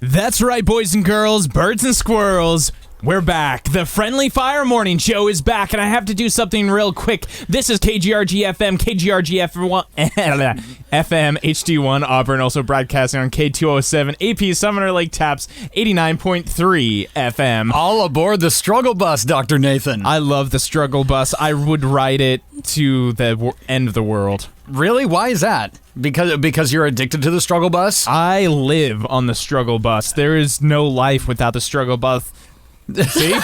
That's right, boys and girls, birds and squirrels. We're back. The Friendly Fire Morning Show is back, and I have to do something real quick. This is KGRG FM, KGRG FM HD1 Auburn, also broadcasting on K207 AP Summoner Lake Taps 89.3 FM. All aboard the struggle bus, Dr. Nathan. I love the struggle bus. I would ride it to the end of the world. Really? Why is that? Because you're addicted to the struggle bus? I live on the struggle bus. There is no life without the struggle bus. See? He's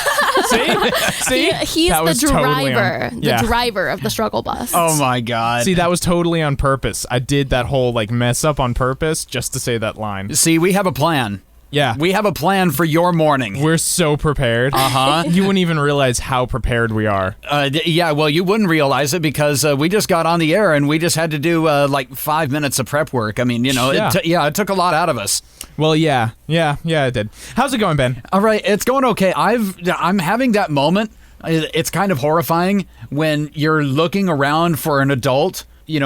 the driver. The driver of the struggle bus. Oh my God. See, that was totally on purpose. I did that whole mess up on purpose just to say that line. See, we have a plan. Yeah. We have a plan for your morning. We're so prepared. Uh-huh. You wouldn't even realize how prepared we are. Yeah, well, you wouldn't realize it because we just got on the air and we just had to do 5 minutes of prep work. I mean, it took a lot out of us. Well, yeah, it did. How's it going, Ben? All right, it's going okay. I'm having that moment. It's kind of horrifying when you're looking around for an adult,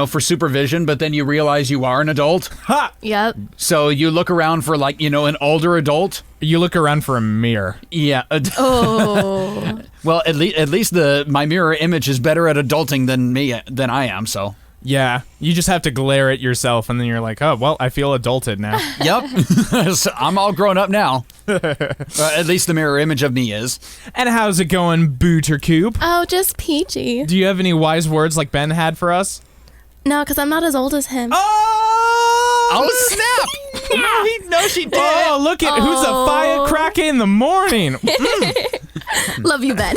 for supervision, but then you realize you are an adult. Ha! Yep. So you look around for an older adult. You look around for a mirror. Yeah. Oh. Well, at least my mirror image is better at adulting than I am, so. Yeah, you just have to glare at yourself, and then you're like, oh, well, I feel adulted now. Yep. So I'm all grown up now. At least the mirror image of me is. And how's it going, Booter Coop? Oh, just peachy. Do you have any wise words like Ben had for us? No, because I'm not as old as him. Oh, snap! No, she did. Oh, look at who's a firecracker in the morning. Love you, Ben.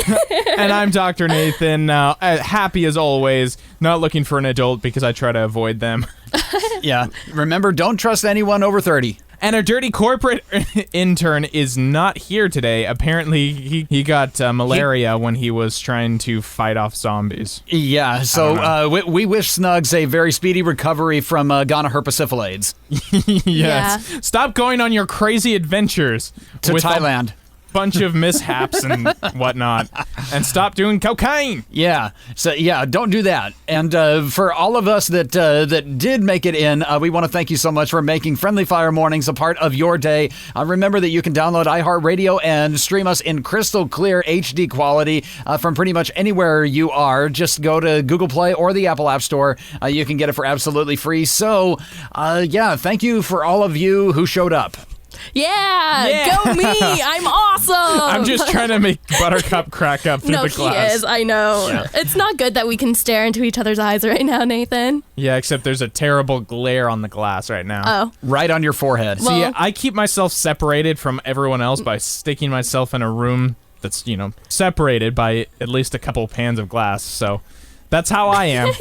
And I'm Dr. Nathan, happy as always, not looking for an adult because I try to avoid them. Yeah, remember, don't trust anyone over 30. And our dirty corporate intern is not here today. Apparently, he got malaria when he was trying to fight off zombies. Yeah, so we wish Snugs a very speedy recovery from gonorrhea. Yes. Yeah. Stop going on your crazy adventures To with Thailand. bunch of mishaps and whatnot, and stop doing cocaine. Yeah, so don't do that. And for all of us that did make it in, we want to thank you so much for making Friendly Fire Mornings a part of your day. Remember that you can download iHeartRadio and stream us in crystal clear HD quality from pretty much anywhere you are. Just go to Google Play or the Apple App Store. You can get it for absolutely free. So, thank you for all of you who showed up. Yeah, go me. I'm awesome. I'm just trying to make Buttercup crack up through the glass. No, he is. I know. Yeah. It's not good that we can stare into each other's eyes right now, Nathan. Yeah, except there's a terrible glare on the glass right now. Oh. Right on your forehead. See, I keep myself separated from everyone else by sticking myself in a room that's, separated by at least a couple pans of glass. So that's how I am.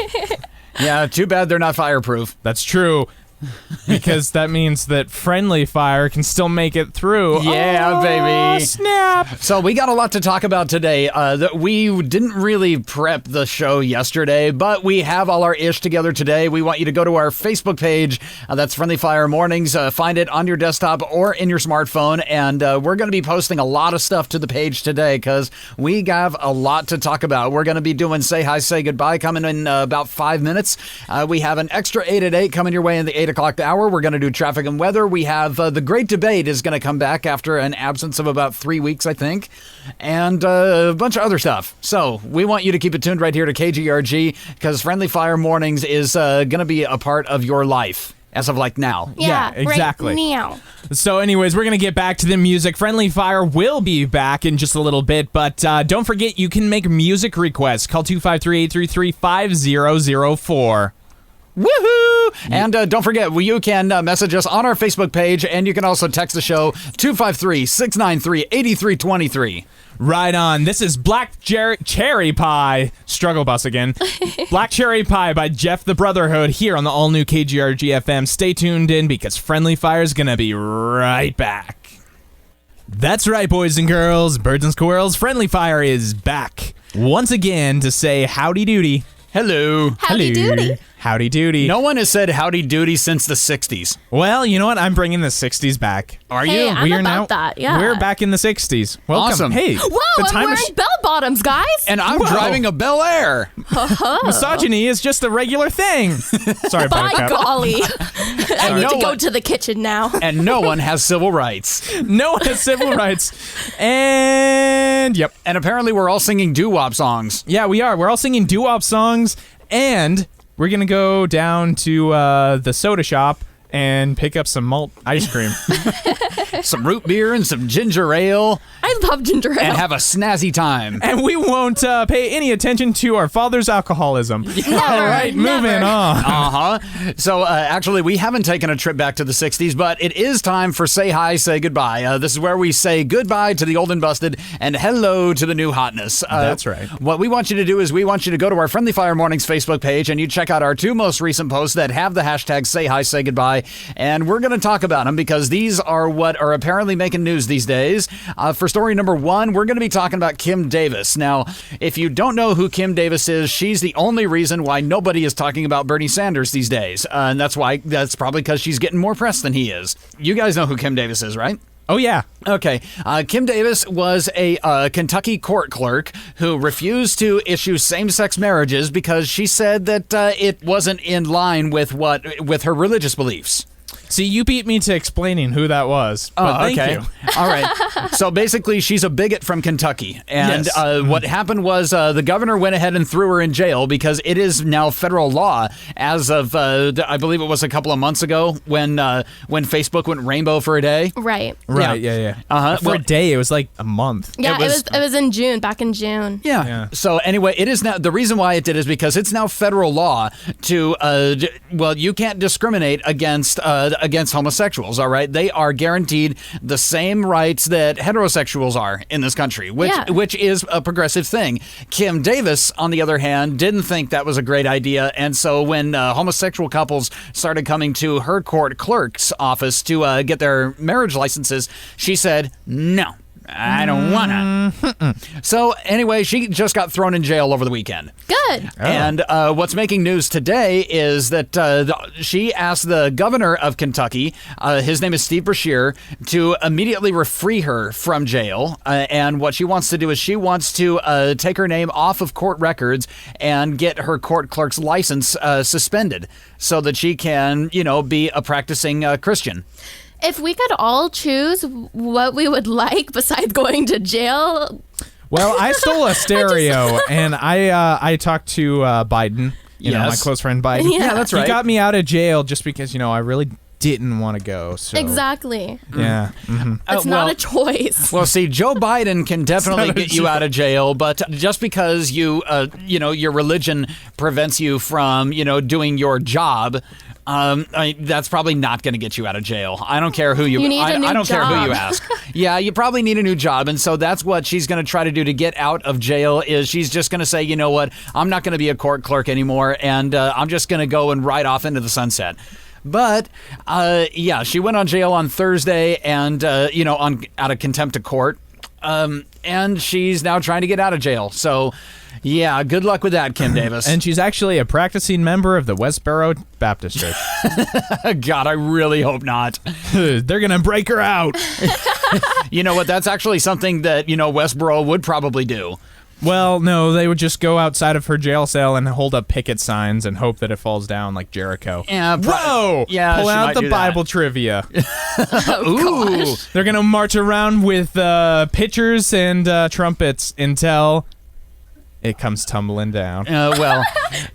Yeah, too bad they're not fireproof. That's true. Because that means that friendly fire can still make it through. Yeah, baby. Snap. So we got a lot to talk about today. We didn't really prep the show yesterday, but we have all our ish together today. We want you to go to our Facebook page. That's Friendly Fire Mornings. Find it on your desktop or in your smartphone. And we're going to be posting a lot of stuff to the page today because we have a lot to talk about. We're going to be doing Say Hi, Say Goodbye coming in about 5 minutes. We have an extra 8 at 8 coming your way in the 8 o'clock hour. We're going to do traffic and weather. We have the Great Debate is going to come back after an absence of about 3 weeks, I think, and a bunch of other stuff. So we want you to keep it tuned right here to KGRG because Friendly Fire Mornings is going to be a part of your life. As of now. Yeah, exactly. Right now. So anyways, we're going to get back to the music. Friendly Fire will be back in just a little bit, but don't forget you can make music requests. Call 253-833-5004. Woohoo! And don't forget, you can message us on our Facebook page, and you can also text the show 253-693-8323. Right on. This is Black Cherry Pie. Struggle bus again. Black Cherry Pie by Jeff the Brotherhood here on the all-new KGRG FM. Stay tuned in because Friendly Fire's gonna be right back. That's right, boys and girls, birds and squirrels. Friendly Fire is back once again to say howdy doody. Hello. Howdy doody. Howdy doody. No one has said howdy doody since the 60s. Well, you know what? I'm bringing the 60s back. Are Hey, you? I'm about that, yeah. We're back in the 60s. Welcome. Awesome. Hey. Whoa, I'm wearing bell bottoms, guys. And I'm Whoa. driving a Bel Air. Misogyny is just a regular thing. Sorry, By Buttercup. golly. I need to go to the kitchen now. And no one has civil rights. No one has civil rights. And, yep. And apparently we're all singing doo-wop songs. Yeah, we are. We're all singing doo-wop songs, and we're going to go down to the soda shop and pick up some malt ice cream. Some root beer and some ginger ale. I love ginger ale. And have a snazzy time. And we won't pay any attention to our father's alcoholism. Never, All right, moving never. on. Uh-huh. So, actually, we haven't taken a trip back to the 60s, but it is time for Say Hi, Say Goodbye. This is where we say goodbye to the old and busted and hello to the new hotness. That's right. What we want you to do is we want you to go to our Friendly Fire Mornings Facebook page and you check out our 2 most recent posts that have the hashtag Say Hi, Say Goodbye. And we're going to talk about them because these are what are apparently making news these days. For story number 1, we're going to be talking about Kim Davis. Now, if you don't know who Kim Davis is, she's the only reason why nobody is talking about Bernie Sanders these days. And that's probably because she's getting more press than he is. You guys know who Kim Davis is, right? Oh, yeah. Okay. Kim Davis was a Kentucky court clerk who refused to issue same-sex marriages because she said that it wasn't in line with her religious beliefs. See, you beat me to explaining who that was. But thank you. All right. So basically, she's a bigot from Kentucky. And Yes. What happened was the governor went ahead and threw her in jail because it is now federal law as of, I believe it was a couple of months ago when Facebook went rainbow for a day. Right. Right, yeah. For a day, it was like a month. Yeah, it was in June, back in June. Yeah. So anyway, it is now, the reason why it did is because it's now federal law to, you can't discriminate against homosexuals, all right? They are guaranteed the same rights that heterosexuals are in this country, which is a progressive thing. Kim Davis, on the other hand, didn't think that was a great idea, and so when homosexual couples started coming to her court clerk's office to get their marriage licenses, she said, no. I don't wanna. So anyway, she just got thrown in jail over the weekend. Good. Oh. And what's making news today is that she asked the governor of Kentucky, his name is Steve Beshear, to immediately free her from jail. And what she wants to do is she wants to take her name off of court records and get her court clerk's license suspended so that she can, be a practicing Christian. If we could all choose what we would like besides going to jail. Well, I stole a stereo, and I talked to Biden, my close friend Biden. Yeah, that's right. He got me out of jail just because, I really didn't want to go. So. Exactly. Yeah. Mm-hmm. It's not a choice. Well, see, Joe Biden can definitely get you out of jail, but just because your religion prevents you from, doing your job, that's probably not going to get you out of jail. I don't care who you. You need a new I don't care who job. you ask. Yeah, you probably need a new job, and so that's what she's going to try to do to get out of jail. Is she's just going to say, you know what, I'm not going to be a court clerk anymore, and I'm just going to go and ride off into the sunset. But she went on jail on Thursday, and out of contempt of court, and she's now trying to get out of jail. So. Yeah, good luck with that, Kim Davis. And she's actually a practicing member of the Westboro Baptist Church. God, I really hope not. They're going to break her out. You know what? That's actually something that, Westboro would probably do. Well, no, they would just go outside of her jail cell and hold up picket signs and hope that it falls down like Jericho. Yeah, whoa! Yeah, pull she out might the do Bible that. trivia. Ooh. They're going to march around with pitchers and trumpets until it comes tumbling down. Well,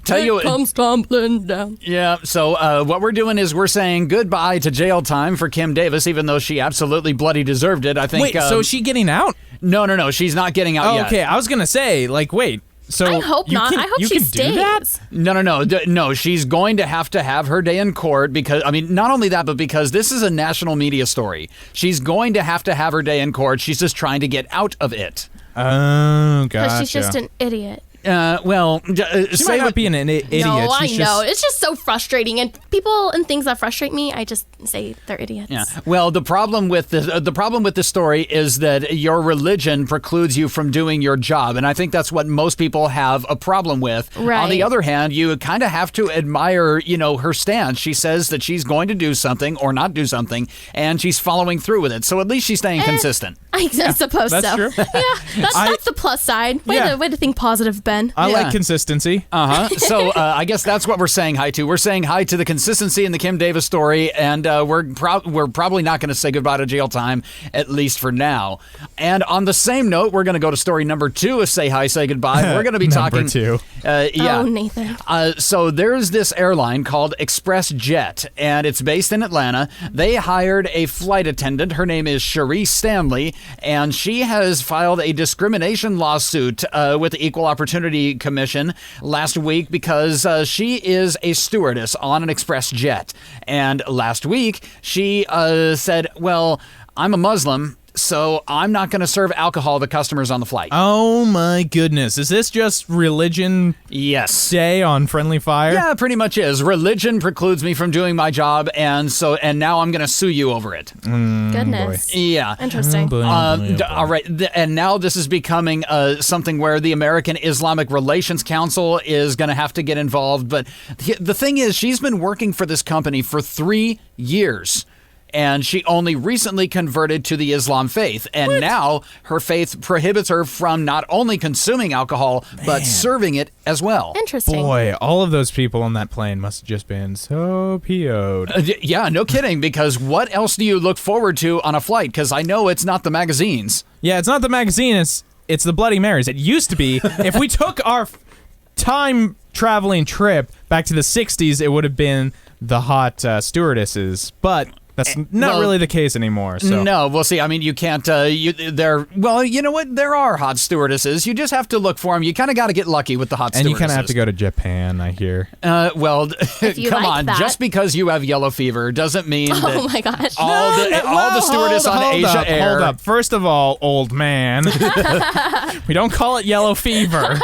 tell you what. Comes tumbling down. Yeah, so what we're doing is we're saying goodbye to jail time for Kim Davis, even though she absolutely bloody deserved it. I think. Wait, so is she getting out? No, she's not getting out yet. Okay, I was going to say, wait. So I hope not. I hope she stays. No, she's going to have her day in court because, not only that, but because this is a national media story. She's going to have her day in court. She's just trying to get out of it. Oh, gotcha. Because she's just an idiot. She might not be an idiot. No, I She's know. just- It's just so frustrating. And people and things that frustrate me, I just say they're idiots. Yeah. Well, the problem with this story is that your religion precludes you from doing your job, and I think that's what most people have a problem with. Right. On the other hand, you kind of have to admire, her stance. She says that she's going to do something or not do something, and she's following through with it. So at least she's staying consistent. I suppose that's so. true. Yeah, that's the plus side. Way to think positive, Ben. I Yeah. like consistency. So I guess that's what we're saying hi to. We're saying hi to the consistency in the Kim Davis story, and we're probably not going to say goodbye to jail time, at least for now. And on the same note, we're going to go to story number 2 of Say Hi, Say Goodbye. We're going to be Number talking... 2. Yeah. Oh, Nathan. So there's this airline called Express Jet, and it's based in Atlanta. They hired a flight attendant. Her name is Cherie Stanley, and she has filed a discrimination lawsuit with the Equal Opportunity Commission last week because she is a stewardess on an Express Jet. And last week, she said, well, I'm a Muslim, so I'm not going to serve alcohol to customers on the flight. Oh my goodness. Is this just religion Yes. day on Friendly Fire? Yeah, pretty much is. Religion precludes me from doing my job, and now I'm going to sue you over it. Goodness. Yeah. Interesting. All right, and now this is becoming something where the American Islamic Relations Council is going to have to get involved. But the thing is, she's been working for this company for 3 years. And she only recently converted to the Islam faith. And now her faith prohibits her from not only consuming alcohol, but serving it as well. Interesting. Boy, all of those people on that plane must have just been so PO'd. Yeah, no kidding, because what else do you look forward to on a flight? Because I know it's not the magazines. Yeah, it's not the magazine, it's the Bloody Marys. It used to be. If we took our time traveling trip back to the 60s, it would have been the hot stewardesses. But that's not really the case anymore. So. No, we'll see. I mean, you can't. Well, you know what? There are hot stewardesses. You just have to look for them. You kind of got to get lucky with the hot And stewardesses. you kind of have to go to Japan, I hear. Well, you come like on. that. Just because you have yellow fever doesn't mean Oh that my gosh. all the stewardess on Asia Air. Hold up. First of all, old man, we don't call it yellow fever.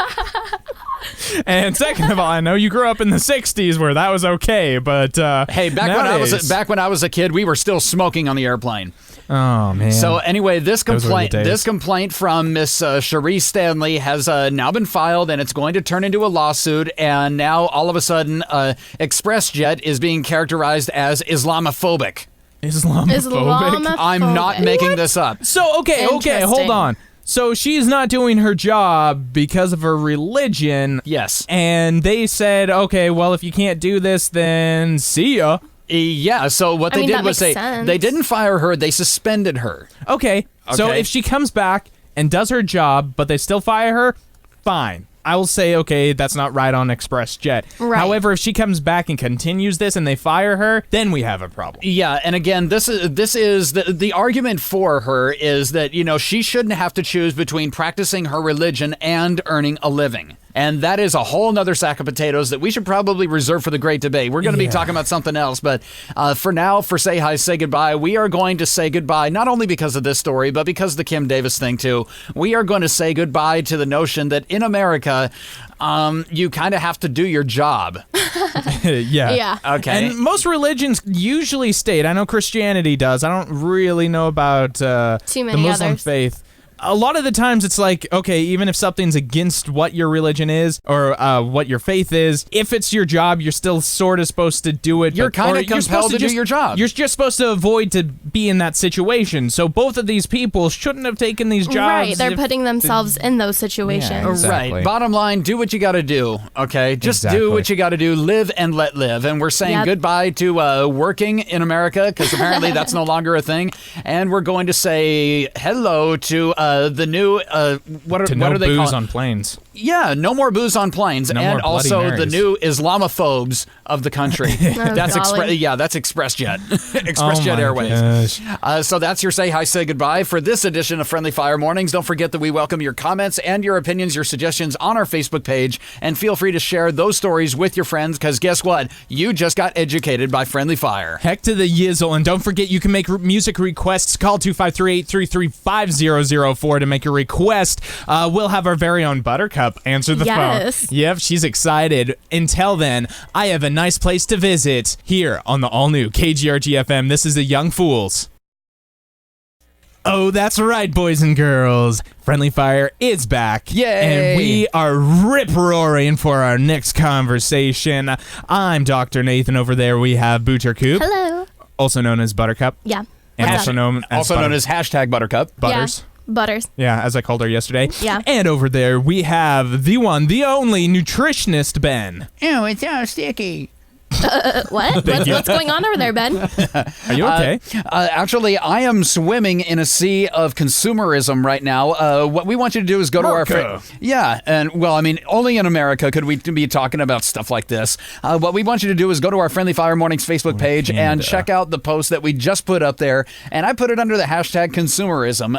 And second of all, I know you grew up in the 60s where that was okay, but Hey, back when I was a kid, we were still smoking on the airplane. Oh man. So anyway, this Those were the days. complaint from Miss Cherie Stanley has now been filed, and it's going to turn into a lawsuit. And now all of a sudden, ExpressJet is being characterized as Islamophobic. Islamophobic. I'm not making this up. So okay, hold Interesting. on. So she's not doing her job because of her religion. Yes. And they said, okay, well, if you can't do this, then see ya. Yeah. So what they did that was makes sense. they didn't fire her; they suspended her. Okay. So Okay. if she comes back and does her job, but they still fire her, fine. I will say, okay, that's not right on ExpressJet. Right. However, if she comes back and continues this and they fire her, then we have a problem. Yeah, and again, this is the argument for her is that, she shouldn't have to choose between practicing her religion and earning a living. And that is a whole nother sack of potatoes that we should probably reserve for the great debate. We're going to be talking about something else, but for now, for Say Hi, Say Goodbye, we are going to say goodbye, not only because of this story, but because of the Kim Davis thing, too. We are going to say goodbye to the notion that in America, you kind of have to do your job. Yeah. Yeah. Okay. And most religions usually state, I know Christianity does, I don't really know about Too the many Muslim others. faith. A lot of the times it's like, okay, even if something's against what your religion is or what your faith is, if it's your job, you're still sort of supposed to do it. You're kinda or you're supposed compelled to do your job. You're just supposed to avoid to be in that situation. So both of these people shouldn't have taken these jobs. Right. They're if- putting themselves in those situations. Yeah, exactly. Right. Bottom line, do what you got to do, okay? Just Exactly. do what you got to do. Live and let live. And we're saying Yep. goodbye to working in America because apparently that's no longer a thing. And we're going to say hello to the new, what to are no they booze calling? on planes. Yeah, no more booze on planes. No and more Bloody also the Marys. new Islamophobes of the country. That's golly. that's ExpressJet. ExpressJet Oh my Airways. gosh. So that's your Say Hi, Say Goodbye for this edition of Friendly Fire Mornings. Don't forget that we welcome your comments and your opinions, your suggestions on our Facebook page. And feel free to share those stories with your friends because guess what? You just got educated by Friendly Fire. Heck to the yizzle. And don't forget, you can make music requests. Call 253-833-5004 to make your request. We'll have our very own Buttercup Buttercup answered the Yes. phone. Yep, she's excited. Until then, I have a nice place to visit here on the all-new KGRG FM. This is the Young Fools. Oh, that's right, boys and girls. Friendly Fire is back. Yay! And we are rip-roaring for our next conversation. I'm Dr. Nathan. Over there we have Butcher Coop, Hello. also known as Buttercup. Yeah. And What's also up? known as hashtag Buttercup. Butters. Yeah. Butters. Yeah, as I called her yesterday. Yeah. And over there we have the one, the only nutritionist Ben. Oh, it's so sticky. What? What's going on over there, Ben? Are you okay? Actually, I am swimming in a sea of consumerism right now. What we want you to do is go to our... America. Yeah, and well, I mean, only in America could we be talking about stuff like this. What we want you to do is go to our Friendly Fire Mornings Facebook page and check out the post that we just put up there, and I put it under the hashtag consumerism.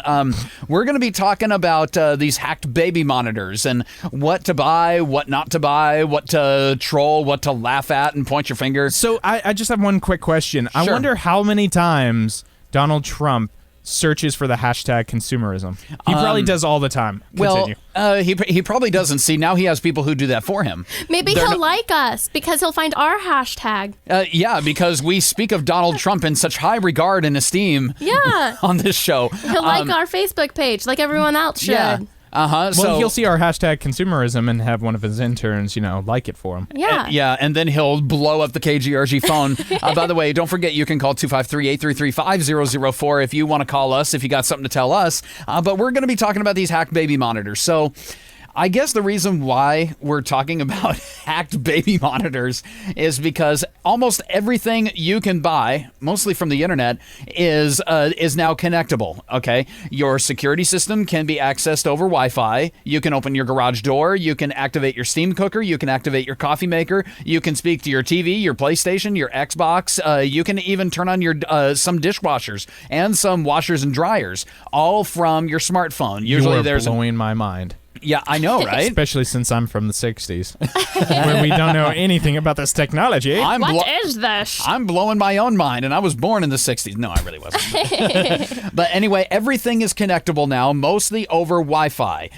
We're going to be talking about these hacked baby monitors and what to buy, what not to buy, what to troll, what to laugh at and point your finger. So I just have one quick question. I Sure. wonder how many times Donald Trump searches for the hashtag consumerism. He probably does all the time. Continue. Well, he probably doesn't. See, now he has people who do that for him. Maybe he'll like us because he'll find our hashtag. Yeah, because we speak of Donald Trump in such high regard and esteem Yeah. on this show. He'll like our Facebook page like everyone else should. Yeah. Well, So he'll see our hashtag consumerism and have one of his interns, like it for him. Yeah. Yeah, and then he'll blow up the KGRG phone. By the way, don't forget you can call 253-833-5004 if you want to call us, if you got something to tell us. But we're going to be talking about these hacked baby monitors. So I guess the reason why we're talking about hacked baby monitors is because almost everything you can buy, mostly from the internet, is now connectable. Okay, your security system can be accessed over Wi-Fi. You can open your garage door. You can activate your steam cooker. You can activate your coffee maker. You can speak to your TV, your PlayStation, your Xbox. You can even turn on your some dishwashers and some washers and dryers, all from your smartphone. Usually, you are there's blowing my mind. Yeah, I know, right? Especially since I'm from the 60s, where we don't know anything about this technology. What is this? I'm blowing my own mind, and I was born in the 60s. No, I really wasn't. But anyway, everything is connectable now, mostly over Wi-Fi,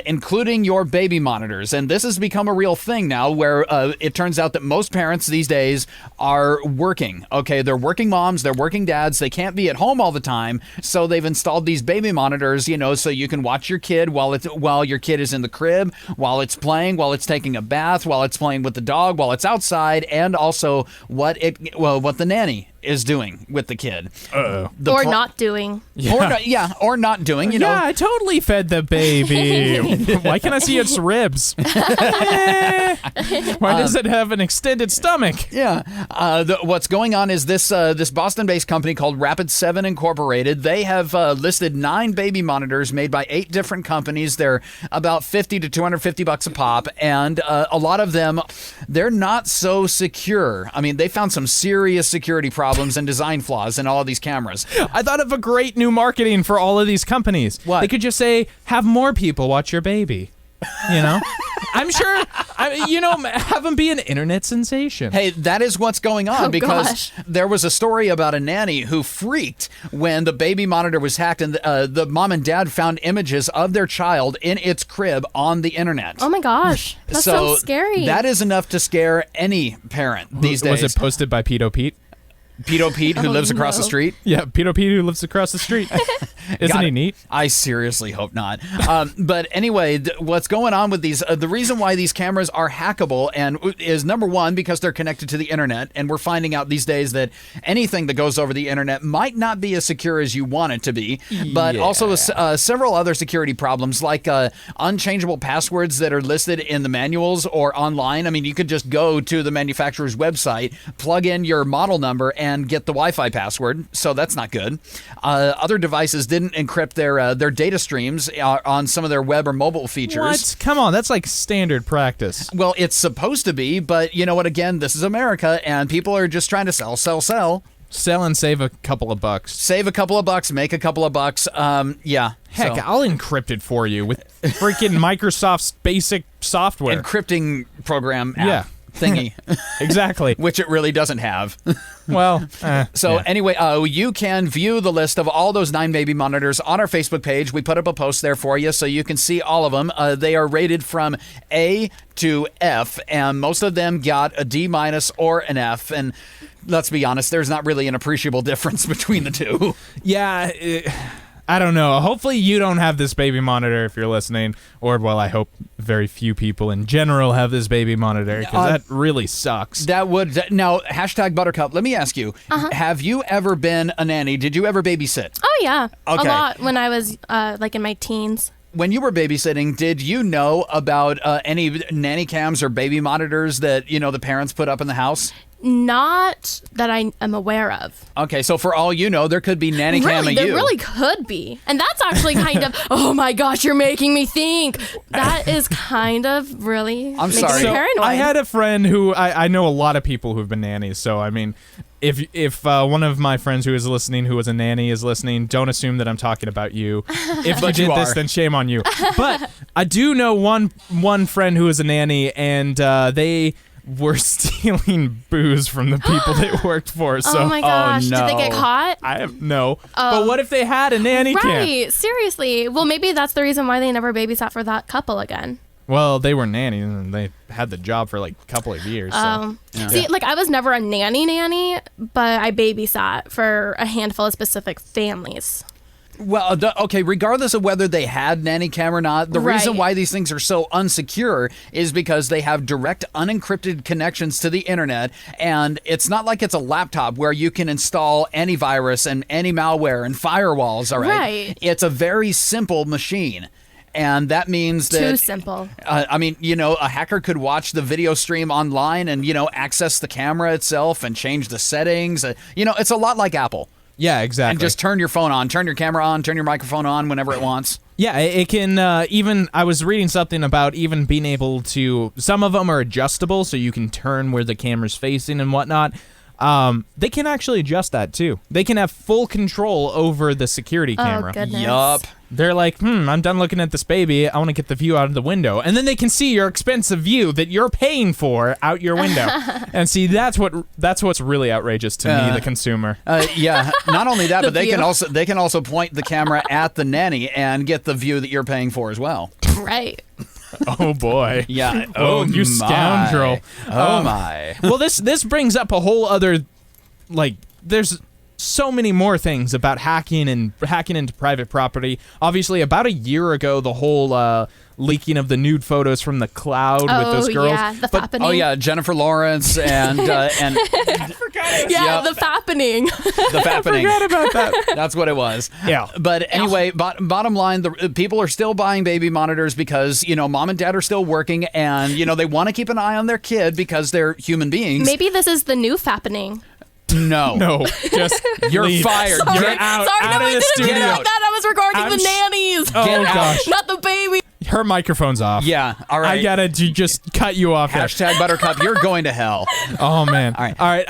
including your baby monitors. And this has become a real thing now where it turns out that most parents these days are working. Okay, they're working moms, they're working dads. They can't be at home all the time, so they've installed these baby monitors, so you can watch your kid while your kid is in the crib, while it's playing, while it's taking a bath, while it's playing with the dog, while it's outside, and also what the nanny is doing with the kid. Uh-oh. Not doing. Or not doing, Yeah, I totally fed the baby. Why can't I see its ribs? Why does it have an extended stomach? Yeah. What's going on is this Boston-based company called Rapid7 Incorporated. They have listed 9 baby monitors made by 8 different companies. They're about $50 to $250 a pop, and a lot of them, they're not so secure. I mean, they found some serious security problems and design flaws in all of these cameras. I thought of a great new marketing for all of these companies. What? They could just say, have more people watch your baby. I'm sure, have them be an internet sensation. Hey, that is what's going on because gosh. there was a story about a nanny who freaked when the baby monitor was hacked and the mom and dad found images of their child in its crib on the internet. Oh my gosh. That sounds scary. That is enough to scare any parent these days. Was it posted by Pedo Pete? Pedo Pete, who lives across the no. street. Yeah, Pedo Pete who lives across the street. Isn't he neat? I seriously hope not. But anyway, what's going on with these, the reason why these cameras are hackable is number one, because they're connected to the internet. And we're finding out these days that anything that goes over the internet might not be as secure as you want it to be. But also several other security problems like unchangeable passwords that are listed in the manuals or online. I mean, you could just go to the manufacturer's website, plug in your model number, and get the Wi-Fi password, so that's not good. Other devices didn't encrypt their data streams on some of their web or mobile features. What? Come on, that's like standard practice. Well, it's supposed to be, but you know what? Again, this is America, and people are just trying to sell. Sell and save a couple of bucks. Save a couple of bucks, make a couple of bucks. Yeah. Heck, so. I'll encrypt it for you with freaking Microsoft's basic software. Encrypting program app. Yeah. thingy, Exactly. which it really doesn't have. Well, So yeah. anyway, you can view the list of all those 9 baby monitors on our Facebook page. We put up a post there for you so you can see all of them. They are rated from A to F, and most of them got a D- or an F. And let's be honest, there's not really an appreciable difference between the two. Yeah, I don't know. Hopefully you don't have this baby monitor if you're listening, or, well, I hope very few people in general have this baby monitor, because that really sucks. Now, hashtag Buttercup, let me ask you, have you ever been a nanny? Did you ever babysit? Oh, yeah. Okay. A lot when I was in my teens. When you were babysitting, did you know about any nanny cams or baby monitors that, the parents put up in the house? Not that I am aware of. Okay, so for all you know, there could be nanny cam of There you. really could be. And that's actually kind of, oh my gosh, you're making me think. That is kind of really I'm making sorry. me So, paranoid. I had a friend who, I know a lot of people who've been nannies, so I mean, if one of my friends who is listening, who was a nanny, is listening, don't assume that I'm talking about you. If you did this, then shame on you. But I do know one friend who is a nanny, and they were stealing booze from the people they worked for. So, oh my gosh, no. did they get caught? I have no. But what if they had a nanny cam? Right, seriously. Well, maybe that's the reason why they never babysat for that couple again. Well, they were nannies and they had the job for like a couple of years. So. See, like I was never a nanny, but I babysat for a handful of specific families. Well, okay, regardless of whether they had nanny cam or not, the reason Right. why these things are so unsecure is because they have direct unencrypted connections to the internet, and it's not like it's a laptop where you can install any virus and any malware and firewalls, all right? Right. It's a very simple machine. And that means that... Too simple. a hacker could watch the video stream online and, access the camera itself and change the settings. It's a lot like Apple. Yeah, exactly. And just turn your phone on, turn your camera on, turn your microphone on whenever it wants. Yeah, it can even, I was reading something about even being able to, some of them are adjustable, so you can turn where the camera's facing and whatnot. They can actually adjust that too. They can have full control over the security camera. Oh, goodness. Yup. They're like, I'm done looking at this baby. I want to get the view out of the window. And then they can see your expensive view that you're paying for out your window. And see, that's what's really outrageous to me, the consumer. Yeah. Not only that, but they view. can also point the camera at the nanny and get the view that you're paying for as well. Right. Oh boy. Yeah. Oh, you scoundrel. Oh my. Well, this brings up a whole other, there's so many more things about hacking into private property. Obviously, about a year ago, the whole leaking of the nude photos from the cloud with those girls. Yeah, the fappening. Oh yeah, Jennifer Lawrence and Yeah, Yep. the fappening. the fappening. Forgot about that. That's what it was. Yeah. But anyway, bottom line, the people are still buying baby monitors because, mom and dad are still working and, they want to keep an eye on their kid because they're human beings. Maybe this is the new fappening. No. No, just You're leave. fired. Sorry, Get out. sorry, out no, of I the didn't mean it studio. like that. I was recording I'm the sh- nannies. Oh, Get out. gosh. Not the baby. Her microphone's off. Yeah, all right. I gotta just cut you off there. Hashtag Buttercup, you're going to hell. Oh, man. All right. All right.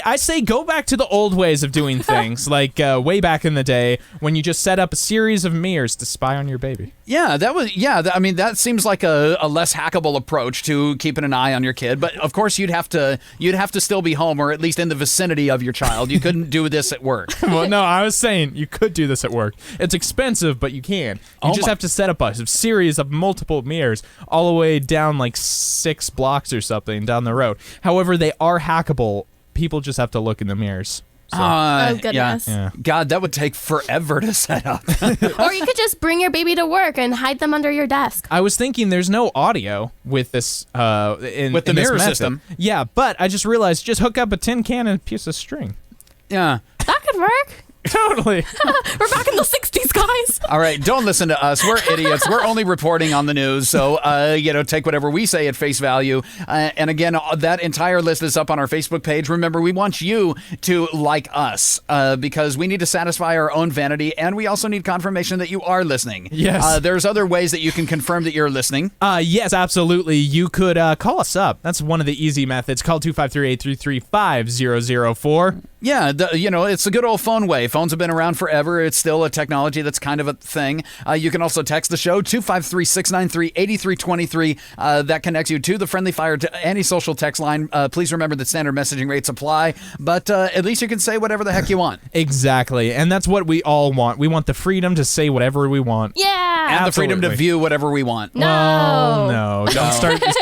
I say go back to the old ways of doing things, like way back in the day when you just set up a series of mirrors to spy on your baby. Yeah, that seems like a less hackable approach to keeping an eye on your kid. But of course, you'd have to still be home or at least in the vicinity of your child. You couldn't do this at work. Well, no, I was saying you could do this at work. It's expensive, but you can. You just have to set up a series of multiple mirrors all the way down like 6 blocks or something down the road. However, they are hackable. People just have to look in the mirrors. So, Oh, goodness. yeah. God, that would take forever to set up. Or you could just bring your baby to work and hide them under your desk. I was thinking there's no audio with this With the in this mirror method. system. Yeah, but I just realized just hook up a tin can and a piece of string. Yeah. That could work. Totally. We're back in the 60s, guys. All right, don't listen to us. We're idiots. We're only reporting on the news. So, take whatever we say at face value. And again, that entire list is up on our Facebook page. Remember, we want you to like us because we need to satisfy our own vanity. And we also need confirmation that you are listening. Yes. There's other ways that you can confirm that you're listening. Yes, absolutely. You could call us up. That's one of the easy methods. Call 253-833-5004. Yeah, it's a good old phone way. Phones have been around forever. It's still a technology that's kind of a thing. You can also text the show, 253-693-8323. That connects you to the Friendly Fire, to any social text line. Please remember that standard messaging rates apply, but at least you can say whatever the heck you want. Exactly, and that's what we all want. We want the freedom to say whatever we want. Yeah. And the freedom to view whatever we want. No. Oh, no.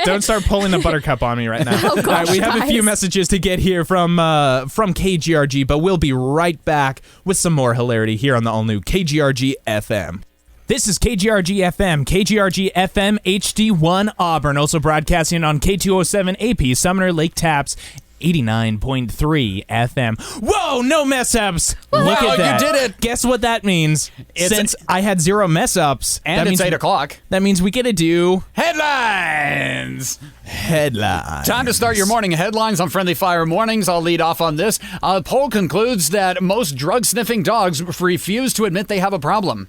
Don't start pulling the buttercup on me right now. Oh, gosh, all right, we have a few guys. messages to get here from KGRG, but we'll be right back with some more hilarity here on the all-new KGRG FM. This is KGRG FM, KGRG FM HD1 Auburn, also broadcasting on K207 AP Sumner Lake Taps 89.3 FM. Whoa, no mess ups. Look at that. You did it. Guess what that means? Since I had 0 mess ups, And that it's means 8 o'clock. That means we get to do Headlines! headlines. Time to start your morning headlines on Friendly Fire Mornings. I'll lead off on this. A poll concludes that most drug-sniffing dogs refuse to admit they have a problem.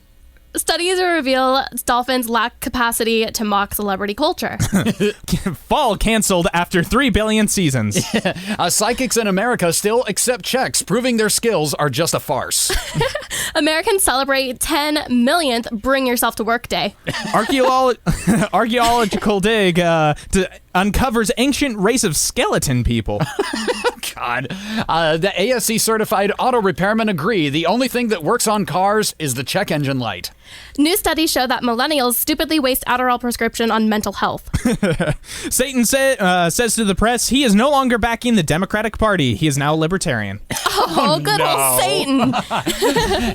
Studies reveal dolphins lack capacity to mock celebrity culture. Fall canceled after 3 billion seasons. Psychics in America still accept checks, proving their skills are just a farce. Americans celebrate 10 millionth Bring Yourself to Work Day. Archaeological dig uncovers ancient race of skeleton people. God. The ASC certified auto repairmen agree the only thing that works on cars is the check engine light. New studies show that millennials stupidly waste Adderall prescription on mental health. Satan says to the press he is no longer backing the Democratic Party. He is now a libertarian. Oh, good old Satan.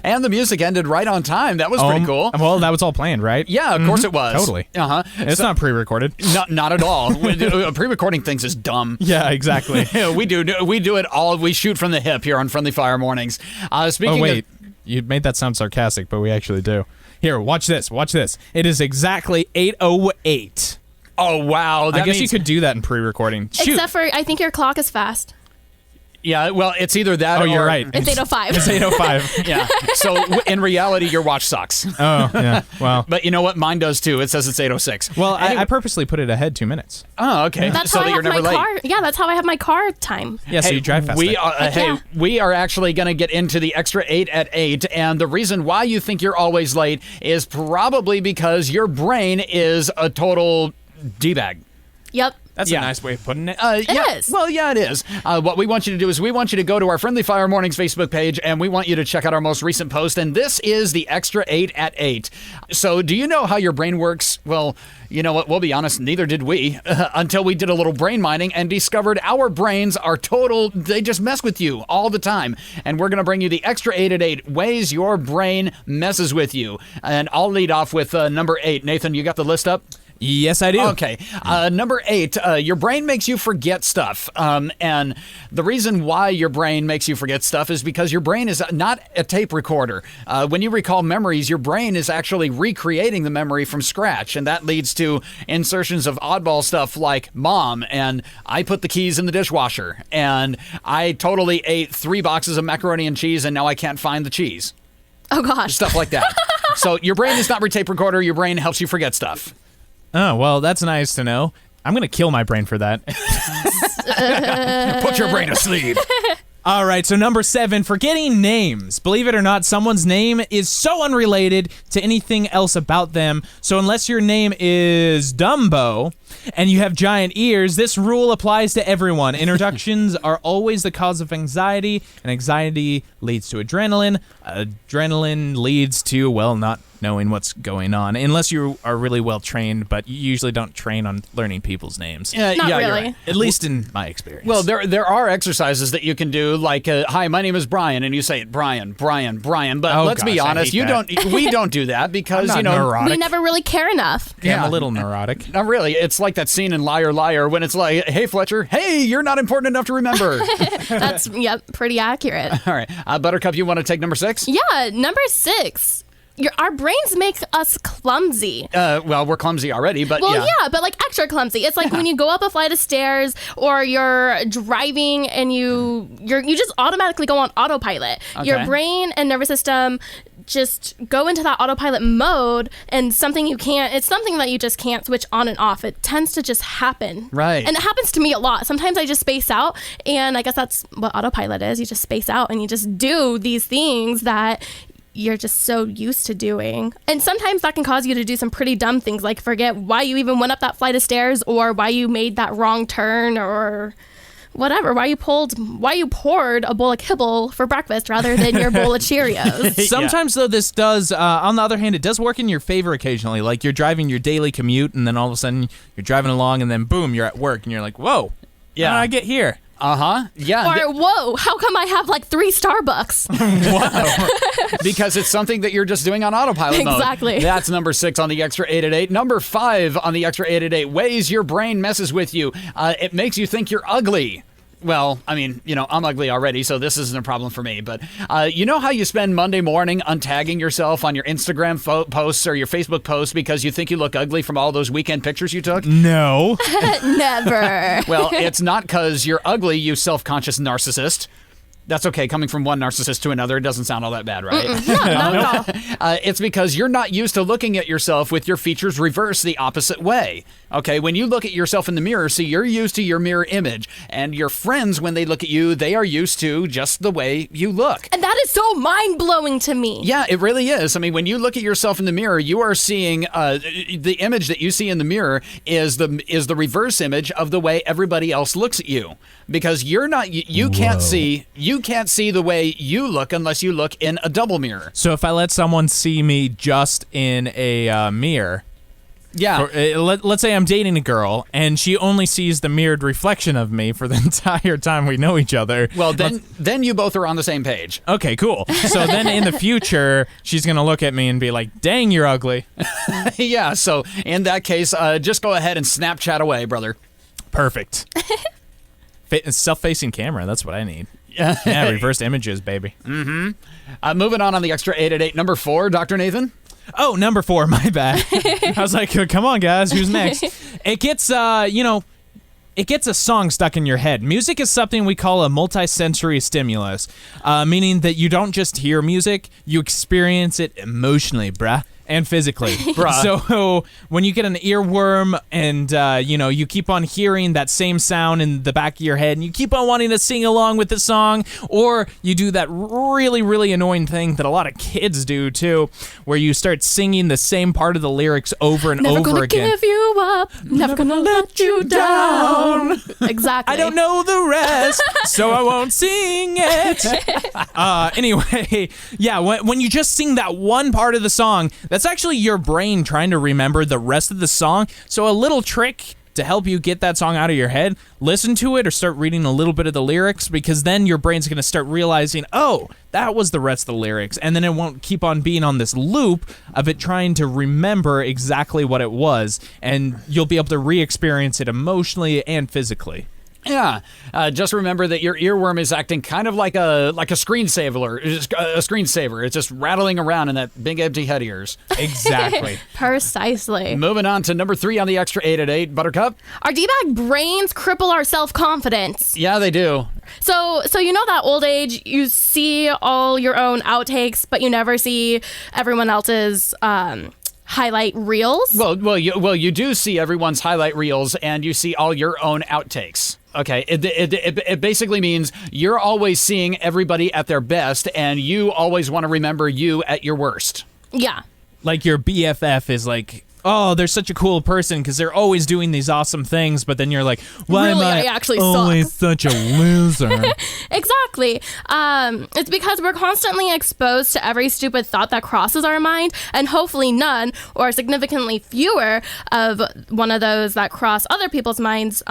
And the music ended right on time. That was pretty cool. Well, that was all planned, right? Yeah, of course it was. Totally. Uh-huh. It's not pre-recorded. Not at all. Pre-recording things is dumb. Yeah, exactly. We do it all. We shoot from the hip here on Friendly Fire Mornings. Speaking wait. You made that sound sarcastic, but we actually do. Here, watch this. Watch this. It is exactly 8:08. Oh, wow. I guess you could do that in pre-recording. Shoot. Except for, I think your clock is fast. Yeah, well, it's either that or... Oh, you're right. It's 8:05. It's 8:05. Yeah. So, in reality, your watch sucks. Oh, yeah. Well. But you know what? Mine does, too. It says it's 8:06. Well, I purposely put it ahead 2 minutes. Oh, okay. That's so how that I you're have never my late. car. Yeah, that's how I have my car time. Yeah, so you drive faster. We are actually going to get into the extra 8 at 8, and the reason why you think you're always late is probably because your brain is a total D-bag. Yep. That's a nice way of putting it. Yeah, is. Well, yeah, it is. What we want you to do is we want you to go to our Friendly Fire Mornings Facebook page, and we want you to check out our most recent post, and this is the extra 8 at 8. So do you know how your brain works? Well, you know what? We'll be honest, neither did we, until we did a little brain mining and discovered our brains are they just mess with you all the time. And we're going to bring you the extra 8 at 8 ways your brain messes with you. And I'll lead off with number 8. Nathan, you got the list up? Yes, I do. Okay. Number 8, your brain makes you forget stuff. And the reason why your brain makes you forget stuff is because your brain is not a tape recorder. When you recall memories, your brain is actually recreating the memory from scratch. And that leads to insertions of oddball stuff like mom and I put the keys in the dishwasher and I totally ate 3 boxes of macaroni and cheese and now I can't find the cheese. Oh, gosh. Stuff like that. So your brain is not a tape recorder. Your brain helps you forget stuff. Oh, well, that's nice to know. I'm going to kill my brain for that. Put your brain to sleep. All right, so number 7, forgetting names. Believe it or not, someone's name is so unrelated to anything else about them. So unless your name is Dumbo and you have giant ears, this rule applies to everyone. Introductions are always the cause of anxiety, and anxiety leads to adrenaline. Adrenaline leads to, well, not knowing what's going on, unless you are really well trained, but you usually don't train on learning people's names. Not you're really. right. At least in my experience. Well, there are exercises that you can do, like, hi, my name is Brian, and you say it, Brian. But Oh, let's be gosh, I honest, hate we don't do that because, I'm not neurotic. We never really care enough. Yeah, I'm a little neurotic. Not really. It's like that scene in Liar, Liar when it's like, hey, Fletcher, hey, you're not important enough to remember. That's, pretty accurate. All right. Buttercup, you want to take number 6? Yeah, number 6. Our brains make us clumsy. Well, we're clumsy already, but Well, yeah, but like extra clumsy. It's like when you go up a flight of stairs or you're driving and you just automatically go on autopilot. Okay. Your brain and nervous system just go into that autopilot mode, and it's something that you just can't switch on and off. It tends to just happen. Right. And it happens to me a lot. Sometimes I just space out, and I guess that's what autopilot is. You just space out and you just do these things that you're just so used to doing. And sometimes that can cause you to do some pretty dumb things, like forget why you even went up that flight of stairs, or why you made that wrong turn, or whatever, why you poured a bowl of kibble for breakfast rather than your bowl of Cheerios. Sometimes, though, this does, on the other hand, it does work in your favor occasionally. Like, you're driving your daily commute, and then all of a sudden, you're driving along, and then boom, you're at work, and you're like, whoa, how did I get here? Yeah. Or, whoa, how come I have like 3 Starbucks? Because it's something that you're just doing on autopilot mode. Exactly. That's number 6 on the Extra 8 at 8. Number 5 on the Extra 8 at 8. Ways your brain messes with you. It makes you think you're ugly. Well, I mean, I'm ugly already, so this isn't a problem for me. But you know how you spend Monday morning untagging yourself on your Instagram posts or your Facebook posts because you think you look ugly from all those weekend pictures you took? No. Never. Well, it's not because you're ugly, you self-conscious narcissist. That's okay. Coming from one narcissist to another, it doesn't sound all that bad, right? No, not at all. It's because you're not used to looking at yourself with your features reversed the opposite way. Okay, when you look at yourself in the mirror, see, you're used to your mirror image. And your friends, when they look at you, they are used to just the way you look. And that is so mind-blowing to me. Yeah, it really is. I mean, when you look at yourself in the mirror, you are seeing the image that you see in the mirror is the reverse image of the way everybody else looks at you. Because you can't see the way you look unless you look in a double mirror. So if I let someone see me just in a mirror, let's say I'm dating a girl and she only sees the mirrored reflection of me for the entire time we know each other. Well, then you both are on the same page. Okay, cool. So then in the future, she's going to look at me and be like, dang, you're ugly. Yeah, so in that case, just go ahead and Snapchat away, brother. Perfect. Self-facing camera, that's what I need. Yeah, reversed images, baby. Mm-hmm. Moving on the Extra 8 at 8. Number 4, Dr. Nathan. Oh, number 4, my bad. I was like, come on, guys, who's next? It gets, it gets a song stuck in your head. Music is something we call a multi-sensory stimulus, meaning that you don't just hear music, you experience it emotionally, bruh. And physically. So when you get an earworm and, you keep on hearing that same sound in the back of your head and you keep on wanting to sing along with the song, or you do that really, really annoying thing that a lot of kids do too, where you start singing the same part of the lyrics over and over again. Never gonna give you up, never gonna let you down. Exactly. I don't know the rest, so I won't sing it. Anyway, yeah, when you just sing that one part of the song, that's actually your brain trying to remember the rest of the song. So a little trick to help you get that song out of your head, listen to it or start reading a little bit of the lyrics, because then your brain's going to start realizing, oh, that was the rest of the lyrics. And then it won't keep on being on this loop of it trying to remember exactly what it was. And you'll be able to re-experience it emotionally and physically. Yeah, just remember that your earworm is acting kind of like a screensaver. It's just rattling around in that big empty head of yours. Exactly. Precisely. Moving on to number 3 on the Extra 8 at 8, Buttercup. Our D-bag brains cripple our self-confidence. Yeah, they do. So that old age, you see all your own outtakes, but you never see everyone else's highlight reels. Well, you do see everyone's highlight reels, and you see all your own outtakes. Okay, it basically means you're always seeing everybody at their best, and you always want to remember you at your worst. Yeah. Like your BFF is like, oh, they're such a cool person because they're always doing these awesome things, but then you're like, why really, am I actually always such a loser? Exactly. It's because we're constantly exposed to every stupid thought that crosses our mind, and hopefully none or significantly fewer of one of those that cross other people's minds.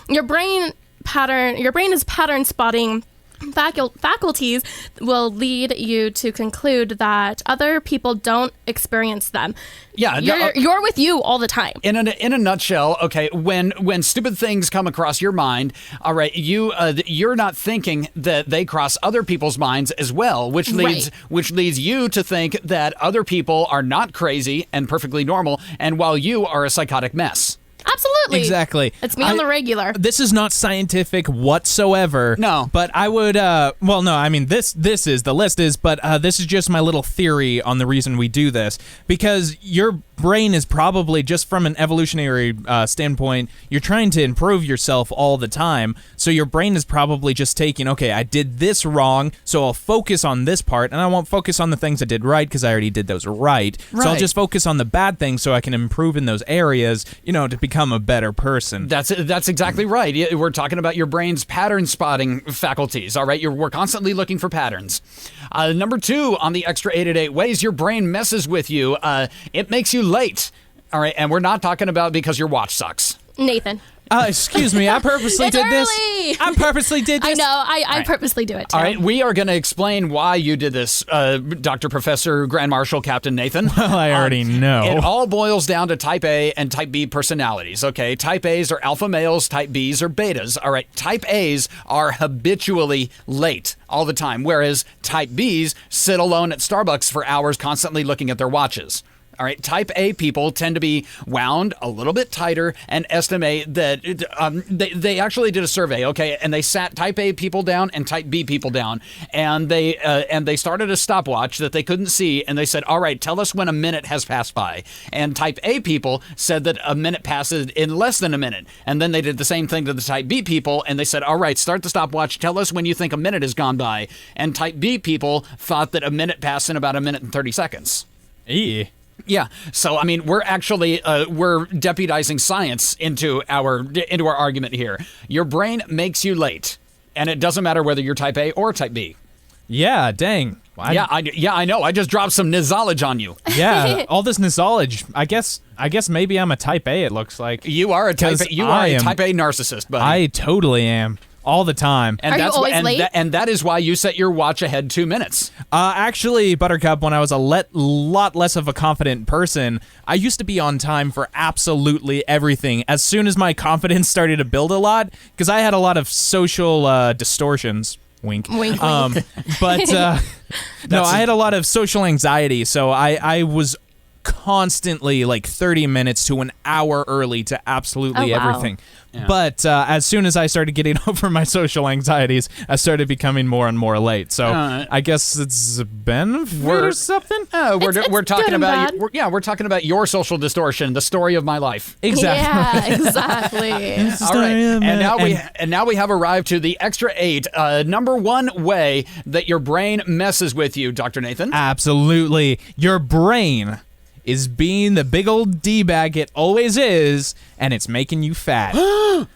Your brain is pattern spotting. Faculties will lead you to conclude that other people don't experience them. Yeah, you're with you all the time. In a nutshell, okay, when stupid things come across your mind, all right, you're not thinking that they cross other people's minds as well, which leads you to think that other people are not crazy and perfectly normal, and while you are a psychotic mess. Absolutely. Exactly. It's me on the regular. This is not scientific whatsoever. No. But I would, well, no, I mean, this is, the list is, but this is just my little theory on the reason we do this. Because your brain is probably, just from an evolutionary standpoint, you're trying to improve yourself all the time. So your brain is probably just taking, okay, I did this wrong, so I'll focus on this part, and I won't focus on the things I did right because I already did those right. So I'll just focus on the bad things so I can improve in those areas, to become a better person. That's exactly right. We're talking about your brain's pattern spotting faculties, all right? We're constantly looking for patterns. Number 2 on the extra 8 at 8 ways your brain messes with you, it makes you late, all right? And we're not talking about because your watch sucks. Nathan. Excuse me, I purposely It's did early. this. I purposely did this. I know. I purposely do it too. All right, we are going to explain why you did this, Dr. Professor Grand Marshal Captain Nathan. Well, I already know. It all boils down to type A and type B personalities, okay? Type A's are alpha males, type B's are betas. All right, type A's are habitually late all the time, whereas type B's sit alone at Starbucks for hours constantly looking at their watches. All right, type A people tend to be wound a little bit tighter and estimate that they actually did a survey, okay, and they sat type A people down and type B people down, and they started a stopwatch that they couldn't see, and they said, all right, tell us when a minute has passed by. And type A people said that a minute passes in less than a minute, and then they did the same thing to the type B people, and they said, all right, start the stopwatch, tell us when you think a minute has gone by. And type B people thought that a minute passed in about a minute and 30 seconds. Yeah, so I mean, we're actually we're deputizing science into our argument here. Your brain makes you late, and it doesn't matter whether you're type A or type B. Yeah, dang. I know. I just dropped some knowledge on you. Yeah, all this knowledge. I guess maybe I'm a type A. It looks like you are a type A. You are a type A narcissist, buddy. I totally am. All the time. And Are you always late? And that is why you set your watch ahead 2 minutes. Actually, Buttercup, when I was a lot less of a confident person, I used to be on time for absolutely everything. As soon as my confidence started to build a lot, because I had a lot of social distortions. Wink. Wink. But no, I had a lot of social anxiety, so I was constantly like 30 minutes to an hour early to absolutely everything. Yeah. But as soon as I started getting over my social anxieties, I started becoming more and more late. So I guess it's a benefit or something. We're talking about we're talking about your social distortion, the story of my life. Exactly. Yeah, exactly. All right, and now we have arrived to the extra 8. Number 1 way that your brain messes with you, Dr. Nathan. Absolutely, your brain is being the big old D-bag it always is, and it's making you fat. Here's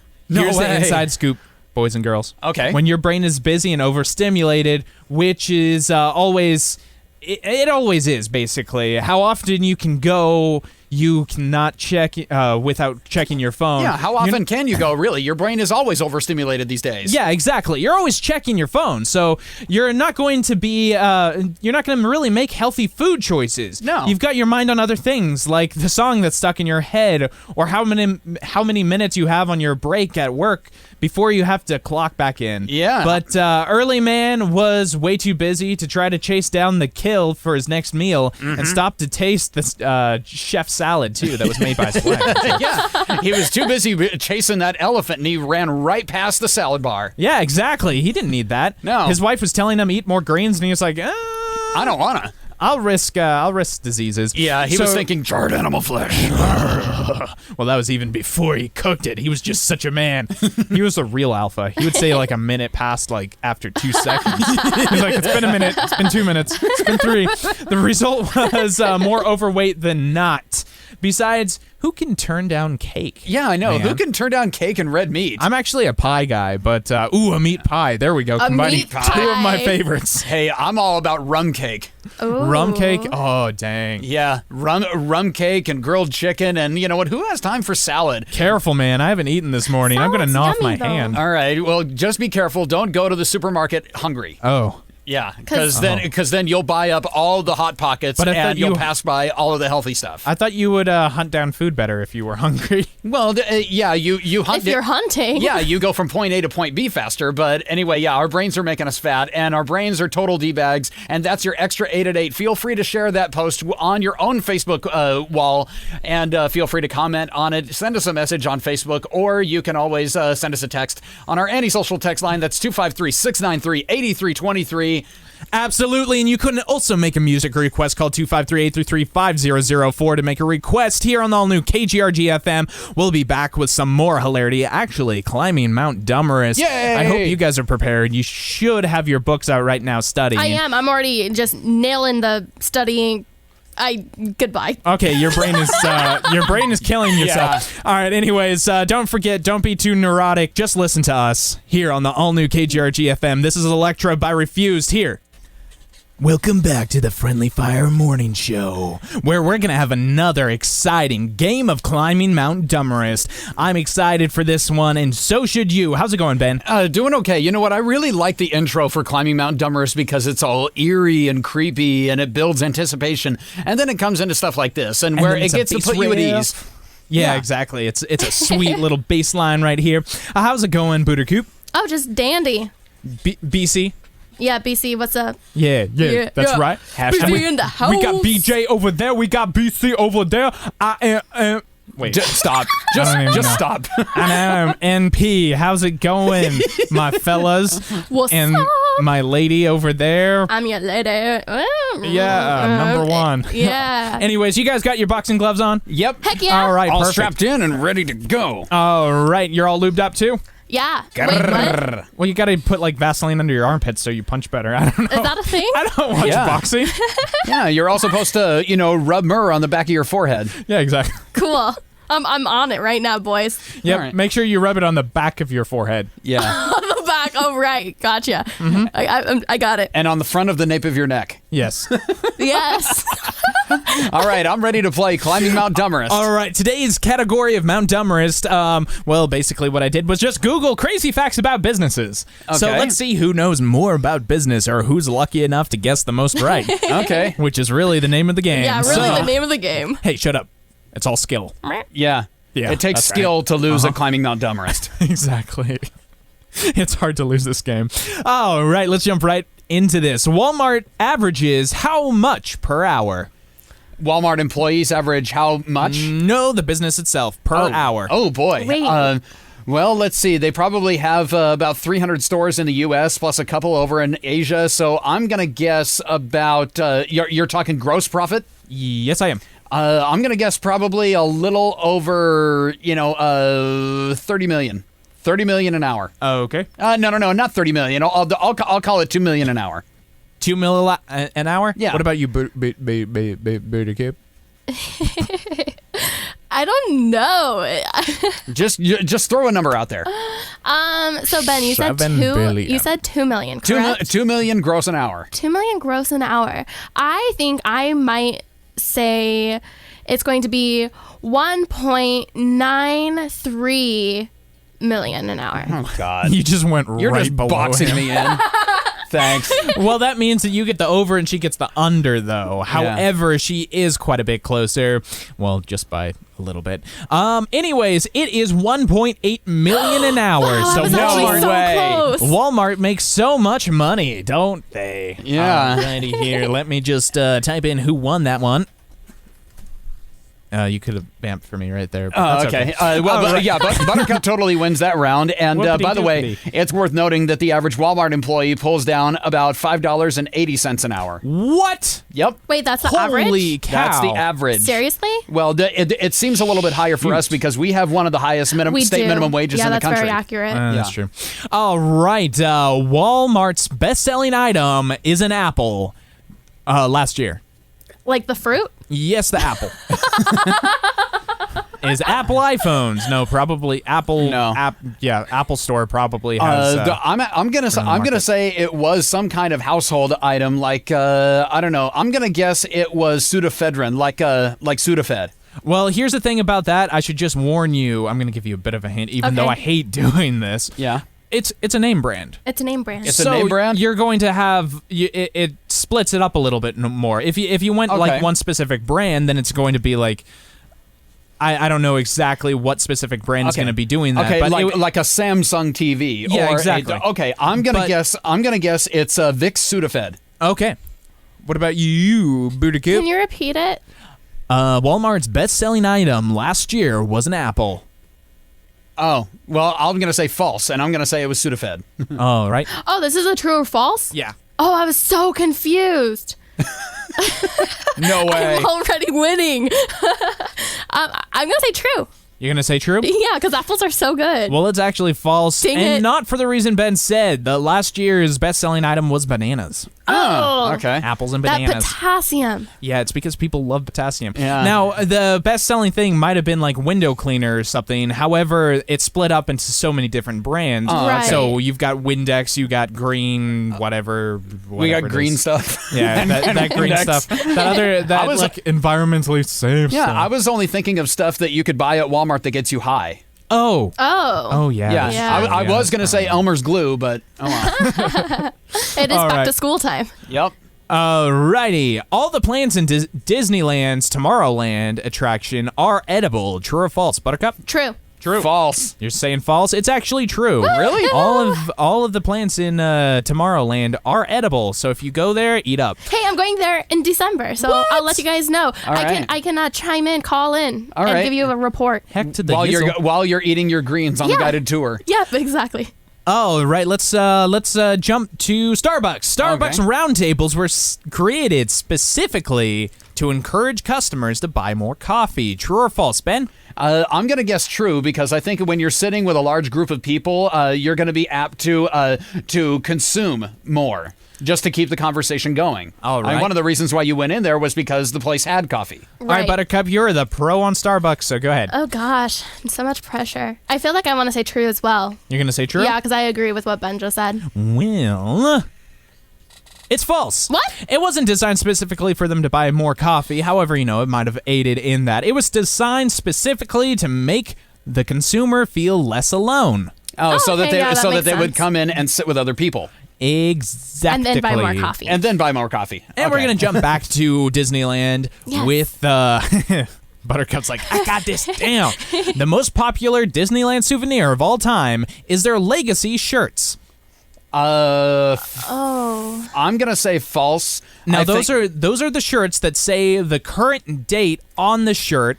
the inside scoop, boys and girls. Okay. When your brain is busy and overstimulated, which is always... It always is, basically. How often you can go... You cannot check without checking your phone. Yeah, how often can you go, really? Your brain is always overstimulated these days. Yeah, exactly. You're always checking your phone, so you're not going to be, you're not going to really make healthy food choices. No. You've got your mind on other things, like the song that's stuck in your head, or how many minutes you have on your break at work before you have to clock back in. Yeah. But Early Man was way too busy to try to chase down the kill for his next meal and stop to taste the chef's salad, too, that was made by his wife. Yeah, he was too busy chasing that elephant, and he ran right past the salad bar. Yeah, exactly. He didn't need that. No. His wife was telling him eat more greens, and he was like, I don't wanna. I'll risk diseases. Yeah, he was thinking charred animal flesh. Well, that was even before he cooked it. He was just such a man. He was a real alpha. He would say like a minute passed like after 2 seconds. He's like, it's been a minute. It's been 2 minutes. It's been 3. The result was more overweight than not. Besides, who can turn down cake? Yeah, I know. Man. Who can turn down cake and red meat? I'm actually a pie guy, but a meat pie. There we go. Combining meat 2 pie. of my favorites. Hey, I'm all about rum cake. Ooh. Rum cake? Oh, dang. Yeah, rum cake and grilled chicken, and you know what? Who has time for salad? Careful, man. I haven't eaten this morning. I'm going to Salad's gnaw off my yummy, though. hand. All right, well, just be careful. Don't go to the supermarket hungry. Oh. Yeah, because then you'll buy up all the Hot Pockets But I thought and you'll you- pass by all of the healthy stuff. I thought you would hunt down food better if you were hungry. Well, yeah, you hunt. If you're hunting. Yeah, you go from point A to point B faster. But anyway, yeah, our brains are making us fat, and our brains are total D-bags, and that's your extra 8 at 8. Feel free to share that post on your own Facebook wall, and feel free to comment on it. Send us a message on Facebook, or you can always send us a text on our anti-social text line. That's 253-693-8323. Absolutely, and you can also make a music request. Call 253-833-5004 to make a request here on the all-new KGRG FM. We'll be back with some more hilarity, actually climbing Mount Dummerest. Yay! I hope you guys are prepared. You should have your books out right now studying. I am. I'm already just nailing the studying. Goodbye. Okay, your brain is killing yourself. All right, anyways, don't forget, don't be too neurotic. Just listen to us here on the all-new KGRG FM. This is Electra by Refused here. Welcome back to the Friendly Fire Morning Show, where we're going to have another exciting game of climbing Mount Dummerest. I'm excited for this one, and so should you. How's it going, Ben? Doing okay. You know what? I really like the intro for climbing Mount Dummerest because it's all eerie and creepy, and it builds anticipation. And then it comes into stuff like this, and where then it it's a gets to bass put you at riff. ease. Yeah, exactly. It's a sweet little bass line right here. How's it going, Booter Coop? Oh, just dandy. BC? Yeah, BC, what's up? Yeah, that's yeah. right. BC in the house. We got BJ over there. We got BC over there. I am. Wait. Stop. I don't even know. Stop. And I'm NP. How's it going, my fellas? What's and up? my lady over there. I'm your lady. Number one. Yeah. Anyways, you guys got your boxing gloves on? Yep. Heck yeah. All right, All perfect. strapped in and ready to go. All right, you're all lubed up too? Yeah. Wait, what? Well, you got to put like Vaseline under your armpits so you punch better. I don't know. Is that a thing? I don't watch Yeah. boxing. Yeah, you're all supposed to, rub myrrh on the back of your forehead. Yeah, exactly. Cool. I'm on it right now, boys. Yep. All right. Make sure you rub it on the back of your forehead. Yeah. On the back. Oh, right. Gotcha. Mm-hmm. I got it. And on the front of the nape of your neck. Yes. Yes. All right, I'm ready to play Climbing Mount Dummerest. All right, today's category of Mount Dummerest, well, basically what I did was just Google crazy facts about businesses. So Okay. let's see who knows more about business or who's lucky enough to guess the most right. Okay. Which is really the name of the game. Yeah, really So- the name of the game. Hey, shut up. It's all skill. Yeah. Yeah, It takes that's skill to lose at Climbing Mount Dummerest. Exactly. It's hard to lose this game. All right, let's jump right into this. Walmart averages how much per hour? Walmart employees average how much? No, the business itself per hour. Oh, boy. Wait. Well, let's see. They probably have about 300 stores in the U.S. plus a couple over in Asia. So I'm going to guess about, you're talking gross profit? Yes, I am. I'm going to guess probably a little over, 30 million. 30 million an hour. Okay. No, not 30 million. I'll call it 2 million an hour. 2 mil an hour? Yeah. What about you, Booty Coop? I don't know. Just throw a number out there. So Ben, you said 7 billion. You said 2 million, correct? 2 million gross an hour. 2 million gross an hour. I think I might say it's going to be 1.93 million an hour. Oh, God. You just went You're right just below boxing him. me in. Thanks. Well, that means that you get the over and she gets the under, though. However, she is quite a bit closer. Well, just by a little bit. Anyways, it is 1.8 million an hour. Wow, so I was actually Walmart, so way. close. Walmart makes so much money, don't they? Yeah. Alrighty here. Let me just type in who won that one. You could have vamped for me right there. But Oh, that's okay. Buttercup totally wins that round. And by the way, it's worth noting that the average Walmart employee pulls down about $5.80 an hour. What? Yep. Wait, that's the Holy average? cow. That's the average. Seriously? Well, it seems a little bit higher for us because we have one of the highest We state do. minimum wages yeah, in the that's country. very accurate. That's true. All right. Walmart's best-selling item is an apple. Last year. Like the fruit? Yes, the apple. Is Apple iPhones? No, probably Apple. No. Apple Store probably has. I'm gonna say it was some kind of household item, like I don't know. I'm gonna guess it was pseudoephedrine, like Sudafed. Well, here's the thing about that. I should just warn you. I'm going to give you a bit of a hint, even though Okay. I hate doing this. Yeah. It's a name brand. It's a name brand. It's a name brand? You're going to have it splits it up a little bit more. If you went like one specific brand, then it's going to be like I don't know exactly what specific brand is going to be doing that. Okay, but like a Samsung TV. Yeah, or exactly. Okay, I'm gonna guess it's Vicks Sudafed. Okay. What about you, Buttercup? Can you repeat it? Walmart's best-selling item last year was an apple. Oh, well, I'm gonna say false, and I'm gonna say it was Sudafed. All right. Oh, this is a true or false? Yeah. Oh, I was so confused. No way. I'm already winning. I'm gonna say true. You're going to say true? Yeah, because apples are so good. Well, it's actually false, Dang and it. not for the reason Ben said. The last year's best-selling item was bananas. Oh, Okay. Apples and that bananas. potassium. Yeah, it's because people love potassium. Yeah. Now, the best-selling thing might have been like window cleaner or something. However, it's split up into so many different brands. Oh, Right. So you've got Windex, you got green, whatever We got it green is. stuff. Yeah, that green Windex. stuff. That was- like environmentally safe Yeah, stuff. I was only thinking of stuff that you could buy at Walmart that gets you high. Oh. Oh. Oh, yeah. Yeah, Yeah. I was gonna say Elmer's glue, but oh well. It is All back right. to school time. Yep. Alrighty. All the plants in Disneyland's Tomorrowland attraction are edible. True or false, Buttercup? True. True. False. You're saying false? It's actually true. Really? All of the plants in Tomorrowland are edible. So if you go there, eat up. Hey, I'm going there in December, so I'll let you guys know. right. I can chime in, call in, All and right. give you a report. Heck to the While you're eating your greens on the Yeah. guided tour. Yep, exactly. Oh, right. Let's jump to Starbucks. Starbucks Okay. roundtables were created specifically to encourage customers to buy more coffee. True or false, Ben? I'm going to guess true because I think when you're sitting with a large group of people, you're going to be apt to consume more just to keep the conversation going. All right. And one of the reasons why you went in there was because the place had coffee. All right, Buttercup, you're the pro on Starbucks, so go ahead. Oh gosh, so much pressure. I feel like I want to say true as well. You're going to say true? Yeah, because I agree with what Ben just said. Well, it's false. What? It wasn't designed specifically for them to buy more coffee. However, it might have aided in that. It was designed specifically to make the consumer feel less alone. Oh, so that okay, yeah, that they makes would sense. come in and sit with other people Exactly. And then buy more coffee. and then buy more coffee. And we're Okay. going to jump back to Disneyland Yes. with Buttercup's like, I got this down. The most popular Disneyland souvenir of all time is their Legacy shirts. Oh. I'm gonna say false. Now I those think- are the shirts that say the current date on the shirt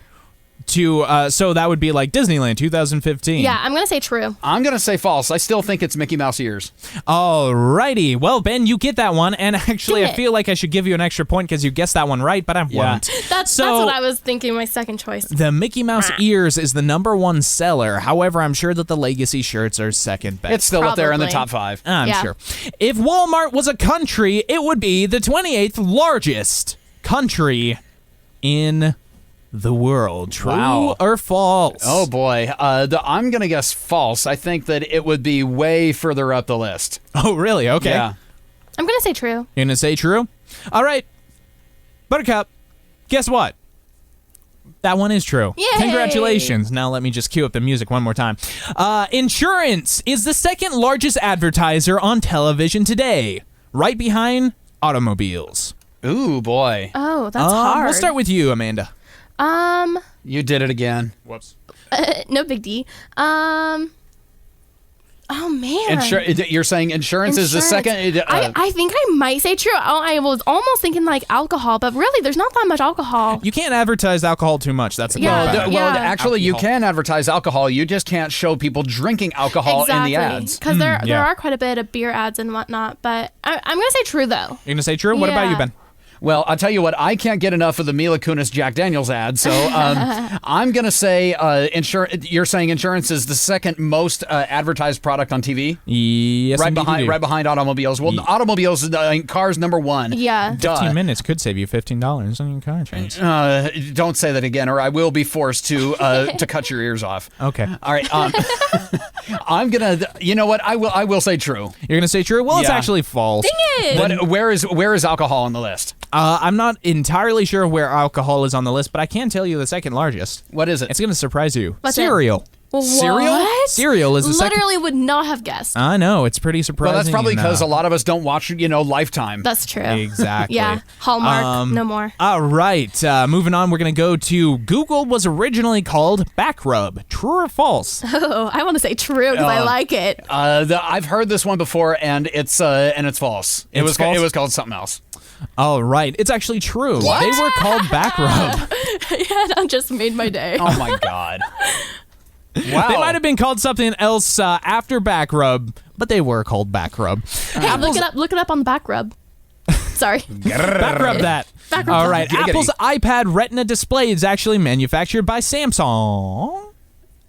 to so that would be like Disneyland 2015. Yeah, I'm going to say true. I'm gonna say false. I still think it's Mickey Mouse ears. Alrighty. Well, Ben, you get that one, and actually, Dang I it. feel like I should give you an extra point because you guessed that one right, but I won't. That's what I was thinking, my second choice. The Mickey Mouse ears is the #1 seller. However, I'm sure that the Legacy shirts are second best. It's still up there in the Probably. top 5. I'm Yeah. sure. If Walmart was a country, it would be the 28th largest country in the world. True Wow. or false? Oh boy, I'm gonna guess false. I think that it would be way further up the list. Oh, really? Okay. Yeah. I'm going to say true. You're going to say true? All right. Buttercup, guess what? That one is true. Yay! Congratulations. Now let me just cue up the music one more time. Insurance is the second largest advertiser on television today, right behind automobiles. Ooh boy, Oh, that's hard. We'll start with you, Amanda. you did it again. Whoops. No big D. Oh man. You're saying insurance is the second. I think I might say true. I was almost thinking like alcohol, but really, there's not that much alcohol. You can't advertise alcohol too much. That's the Yeah, problem. the- Well, yeah. actually, you Alcohol. can advertise alcohol. You just can't show people drinking alcohol in the ads. Because there yeah. are quite a bit of beer ads and whatnot. But I'm gonna say true though. You're going to say true? What about you, Yeah. Ben? Well, I'll tell you what. I can't get enough of the Mila Kunis Jack Daniels ad, so I'm gonna say insurance. You're saying insurance is the second most advertised product on TV, Yes, right indeed you do. behind automobiles. Well, automobiles, cars #1. Yeah. Duh. 15 minutes could save you $15 on your car insurance. Don't say that again, or I will be forced to cut your ears off. Okay. All right. I'm gonna. You know what? I will say true. You're going to say true? Well, it's Yeah. actually false. Dang it. But where is alcohol on the list? I'm not entirely sure where alcohol is on the list, but I can tell you the second largest. What is it? It's going to surprise you. What's it? Cereal. Cereal? What? Cereal is the second. Literally would not have guessed. I know, it's pretty surprising. Well, that's probably and, because a lot of us don't watch, Lifetime. That's true. Exactly. Yeah. Hallmark, no more. All right, moving on, we're going to go to Google was originally called back rub. True or false? Oh, I want to say true because I like it. I've heard this one before, and it's false. It was false? It was called something else. All right, it's actually true. What? They were called back rub. Yeah, that just made my day. Oh my god. Wow. They might have been called something else after back rub, but they were called back rub. Hey, look it up on the back rub. Sorry. Back rub that. Back rub All that. right, Giggity. Apple's iPad Retina display is actually manufactured by Samsung.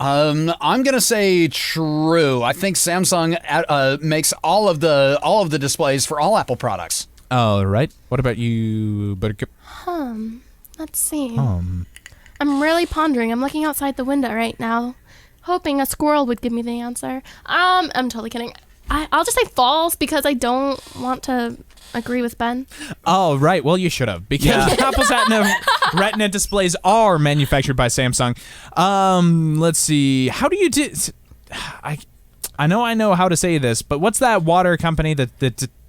I'm gonna say true. I think Samsung makes all of the displays for all Apple products. All right. What about you, Buttercup? Let's see. I'm really pondering. I'm looking outside the window right now, hoping a squirrel would give me the answer. I'm totally kidding. I'll just say false because I don't want to agree with Ben. Oh, right. Well, you should have, because Apple's Retina displays are manufactured by Samsung. Let's see. How do you do? I know how to say this, but what's that water company that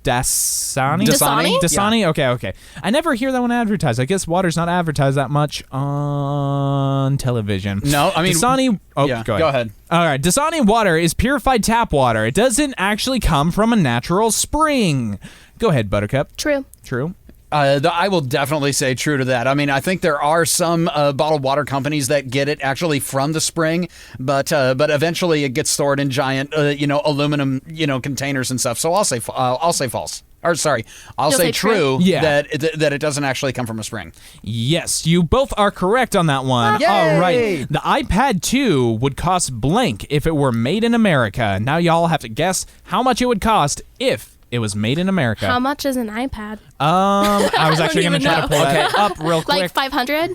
Dasani? Dasani? Okay. I never hear that one advertised. I guess water's not advertised that much on television. No, I mean Dasani. Oh, yeah, go go ahead. All right, Dasani water is purified tap water. It doesn't actually come from a natural spring. Go ahead, Buttercup. True. True. I will definitely say true to that. I mean, I think there are some bottled water companies that get it actually from the spring, but eventually it gets stored in giant, aluminum, containers and stuff. So I'll say false. Or sorry, I'll say true. Yeah. That it doesn't actually come from a spring. Yes, you both are correct on that one. Yay! All right. The iPad 2 would cost blank if it were made in America. Now y'all have to guess how much it would cost if it was made in America. How much is an iPad? I was actually going to try to pull that up real quick. Like 500?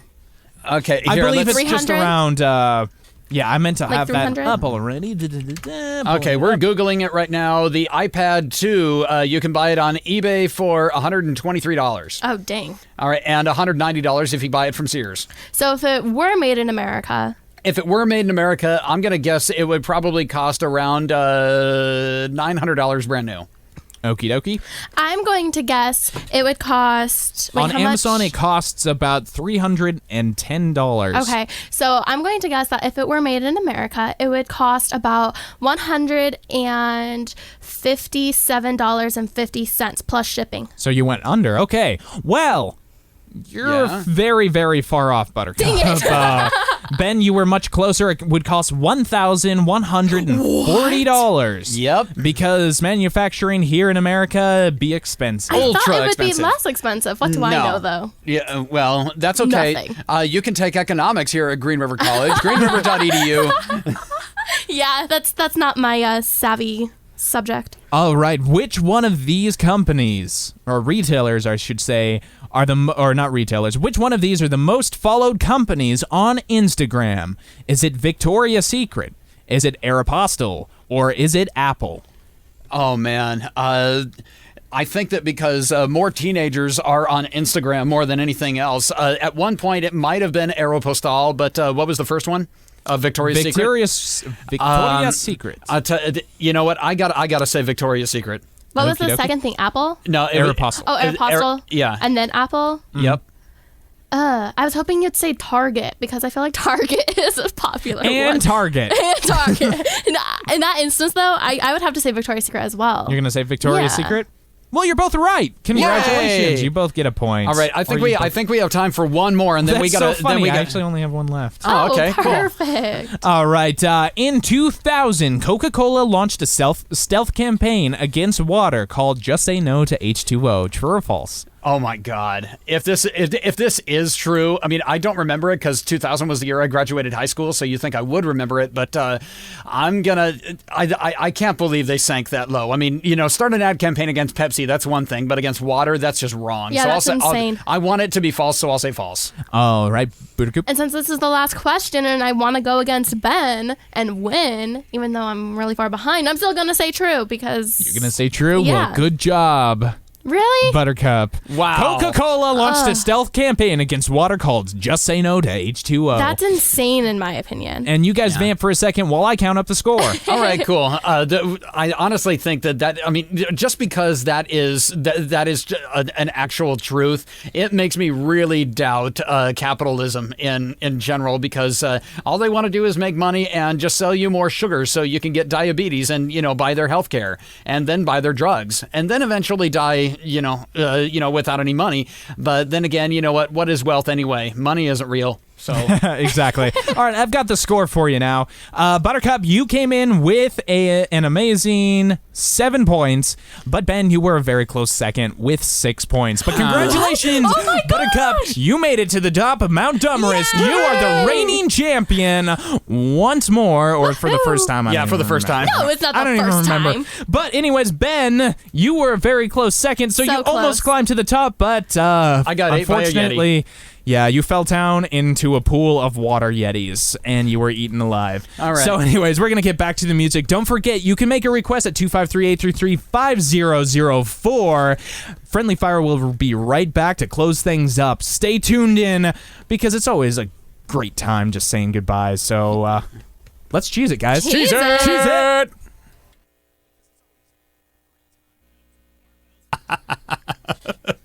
Okay, I here, believe let's- it's just 300? around. I meant to Like have that 300? up already. Okay, we're Googling it right now. The iPad 2, you can buy it on eBay for $123. Oh, dang. All right, and $190 if you buy it from Sears. So if it were made in America, If it were made in America, I'm going to guess it would probably cost around $900 brand new. Okie dokie. I'm going to guess it would cost... Wait, On how Amazon, much? it costs about $310. Okay, so I'm going to guess that if it were made in America, it would cost about $157.50 plus shipping. So you went under. Okay. Well, you're Yeah. very, very far off, Buttercup. Ben, you were much closer. It would cost $1,140. Yep. Because manufacturing here in America be expensive. I thought Ultra it would expensive. be less expensive. What do I know, though? Yeah, well, that's okay. Nothing. You can take economics here at Green River College, greenriver.edu. Yeah, that's not my savvy subject. All right. Which one of these companies, or retailers, I should say, or not retailers, which one of these are the most followed companies on Instagram? Is it Victoria's Secret? Is it Aeropostale? Or is it Apple? Oh, man. I think that because more teenagers are on Instagram more than anything else. At one point, it might have been Aeropostale, but what was the first one? Victoria's Secret? Victoria's Secret. You know what? I gotta say Victoria's Secret. What was Okie the dokie. second thing? Apple? No, Aeropostale. Oh, Aeropostale? yeah. And then Apple? Yep. I was hoping you'd say Target because I feel like Target is a popular And one. Target. And Target. In that instance, though, I would have to say Victoria's Secret as well. You're going to say Victoria's Yeah. Secret? Well, you're both right. Congratulations. Yay. You both get a point. All right. I think we have time for one more, and then That's we gotta. so funny. Then we I gotta. actually only have one left. Oh, okay. Cool. Perfect. All right. In 2000, Coca-Cola launched a stealth campaign against water called "Just Say No to H2O." True or false? Oh my God! If this is true, I mean, I don't remember it because 2000 was the year I graduated high school. So you think I would remember it, but I can't believe they sank that low. I mean, start an ad campaign against Pepsi, that's one thing, but against water, that's just wrong. Yeah, so that's insane. I want it to be false, so I'll say false. All right. Buttercup. And since this is the last question and I want to go against Ben and win, even though I'm really far behind, I'm still going to say true because... You're going to say true? Yeah. Well, good job. Really? Buttercup. Wow. Coca-Cola launched a stealth campaign against water called Just Say No to H2O. That's insane in my opinion. And you guys vamp for a second while I count up the score. All right, cool. I honestly think that I mean, just because that is an actual truth, it makes me really doubt capitalism in general, because all they want to do is make money and just sell you more sugar so you can get diabetes and, buy their health care and then buy their drugs and then eventually die, without any money. But then again, you know what is wealth anyway? Money isn't real. So exactly. All right, I've got the score for you now. Buttercup, you came in with an amazing 7 points, but Ben, you were a very close second with 6 points. But congratulations, Oh my Buttercup, gosh! you made it to the top of Mount Dummerest. You are the reigning champion once more, or for the first time. yeah, for the first time. No, it's not the I don't first even remember. time. But anyways, Ben, you were a very close second, so you So close. almost climbed to the top, but I got ate by a Yeti. unfortunately, yeah, you fell down into a pool of water yetis, and you were eaten alive. All right. So anyways, we're going to get back to the music. Don't forget, you can make a request at 253-833-5004. Friendly Fire will be right back to close things up. Stay tuned in, because it's always a great time just saying goodbye. So let's cheese it, guys. Cheese it. Cheese it!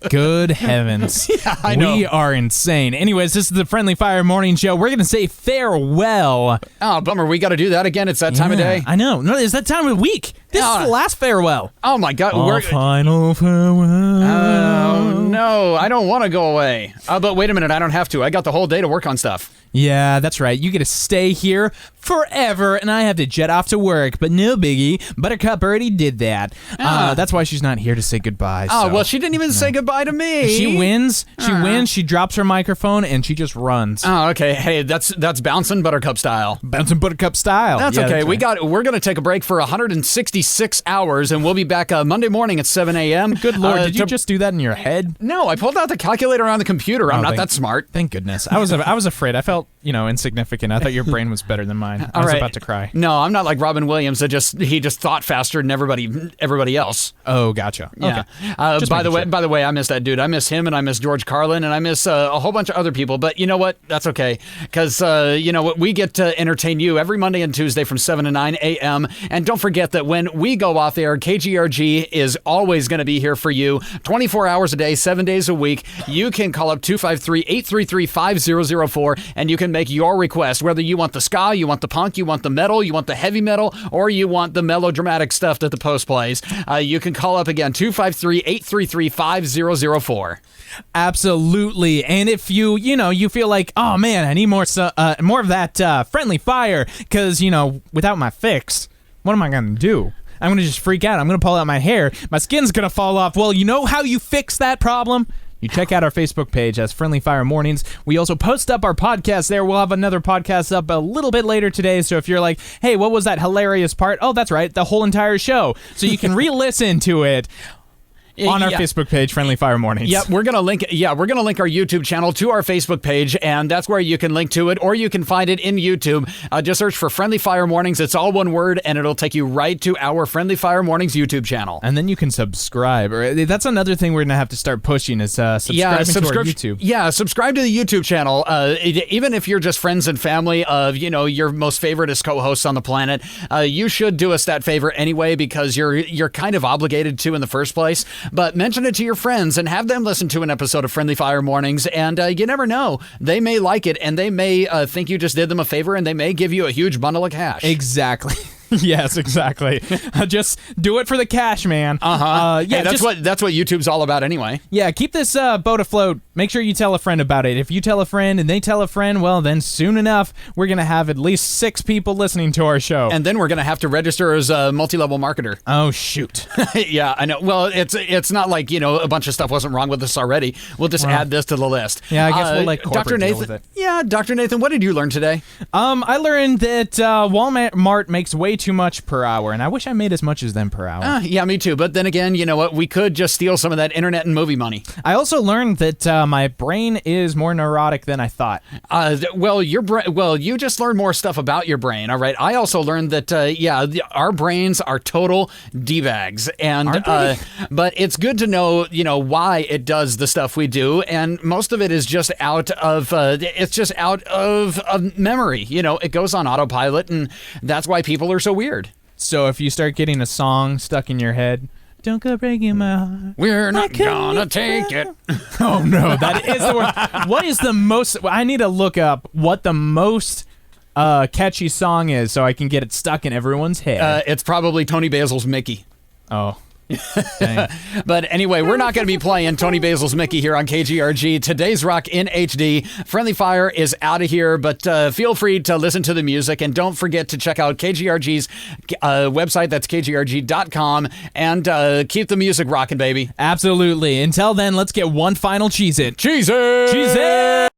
Good heavens. I know. We are insane. Anyways, this is the Friendly Fire Morning Show. We're going to say farewell. Oh, bummer. We got to do that again. It's that time of day. I know. No, it's that time of the week. This is the last farewell. Oh, my God. Our final farewell. Oh, no. I don't want to go away. But wait a minute. I don't have to. I got the whole day to work on stuff. Yeah, that's right. You get to stay here forever, and I have to jet off to work. But no biggie. Buttercup already did that. That's why she's not here to say goodbye. Oh, so. well, she didn't even say goodbye to me. She wins. She wins. She drops her microphone, and she just runs. Oh, okay. Hey, that's bouncing Buttercup style. Bouncing Buttercup style. That's Yeah, okay. right. We're going to take a break for 166 hours, and we'll be back Monday morning at 7 a.m. Good Lord, did you just do that in your head? No, I pulled out the calculator on the computer. I'm not that smart. Thank goodness. I was afraid. I felt, insignificant. I thought your brain was better than mine. I was about to cry. No, I'm not like Robin Williams. He just thought faster than everybody else. Oh, gotcha. Yeah. Okay. By the way, I miss that dude. I miss him, and I miss George Carlin, and I miss a whole bunch of other people. But you know what? That's okay, because we get to entertain you every Monday and Tuesday from 7 to 9 a.m. And don't forget that when we go off air, KGRG is always going to be here for you, 24 hours a day, 7 days a week. You can call up 253-833-5004, and you can make your request, whether you want the ska, you want the punk, you want the metal, you want the heavy metal, or you want the melodramatic stuff that the Post plays. You can call up again, 253-833-5004. Absolutely. And if you feel like, oh man, I need more of that friendly fire, because without my fix, what am I gonna do? I'm gonna just freak out. I'm gonna pull out my hair. My skin's gonna fall off. Well, you know how you fix that problem? You check out our Facebook page as Friendly Fire Mornings. We also post up our podcast there. We'll have another podcast up a little bit later today. So if you're like, hey, what was that hilarious part? Oh, that's right, the whole entire show. So you can re-listen to it on our Facebook page, Friendly Fire Mornings. Yeah, we're gonna link our YouTube channel to our Facebook page, and that's where you can link to it, or you can find it in YouTube. Just search for Friendly Fire Mornings. It's all one word, and it'll take you right to our Friendly Fire Mornings YouTube channel. And then you can subscribe. That's another thing we're gonna have to start pushing is subscribing to our YouTube. Yeah, subscribe to the YouTube channel. Even if you're just friends and family of your most favoriteest co-hosts on the planet, you should do us that favor anyway, because you're kind of obligated to in the first place. But mention it to your friends and have them listen to an episode of Friendly Fire Mornings, and you never know. They may like it, and they may think you just did them a favor, and they may give you a huge bundle of cash. Exactly. Yes, exactly. Just do it for the cash, man. Yeah, hey, that's what YouTube's all about anyway. Yeah, keep this boat afloat. Make sure you tell a friend about it. If you tell a friend and they tell a friend, well, then soon enough, we're going to have at least 6 people listening to our show. And then we're going to have to register as a multi-level marketer. Oh, shoot. Yeah, I know. Well, it's not like, a bunch of stuff wasn't wrong with us already. We'll just add this to the list. Yeah, I guess we'll let Dr. corporate Nathan, deal with it. Yeah, Dr. Nathan, what did you learn today? I learned that Walmart makes way too much per hour, and I wish I made as much as them per hour. Yeah, me too. But then again, you know what? We could just steal some of that internet and movie money. I also learned that my brain is more neurotic than I thought. Well, you just learned more stuff about your brain. All right. I also learned that our brains are total d-bags, and but it's good to know why it does the stuff we do, and most of it is just out of memory. It goes on autopilot, and that's why people are so weird. So if you start getting a song stuck in your head, don't go breaking my heart. We're not gonna take it. Oh no, that is the word. What is the most? I need to look up what the most catchy song is so I can get it stuck in everyone's head. It's probably Tony Basil's Mickey. Oh. Dang. But anyway, we're not going to be playing Tony Basil's Mickey here on KGRG. Today's Rock in HD. Friendly Fire is out of here, but feel free to listen to the music, and don't forget to check out KGRG's website. That's kgrg.com, and keep the music rocking, baby. Absolutely. Until then, let's get one final Cheez-It. Cheez-It! Cheez-It!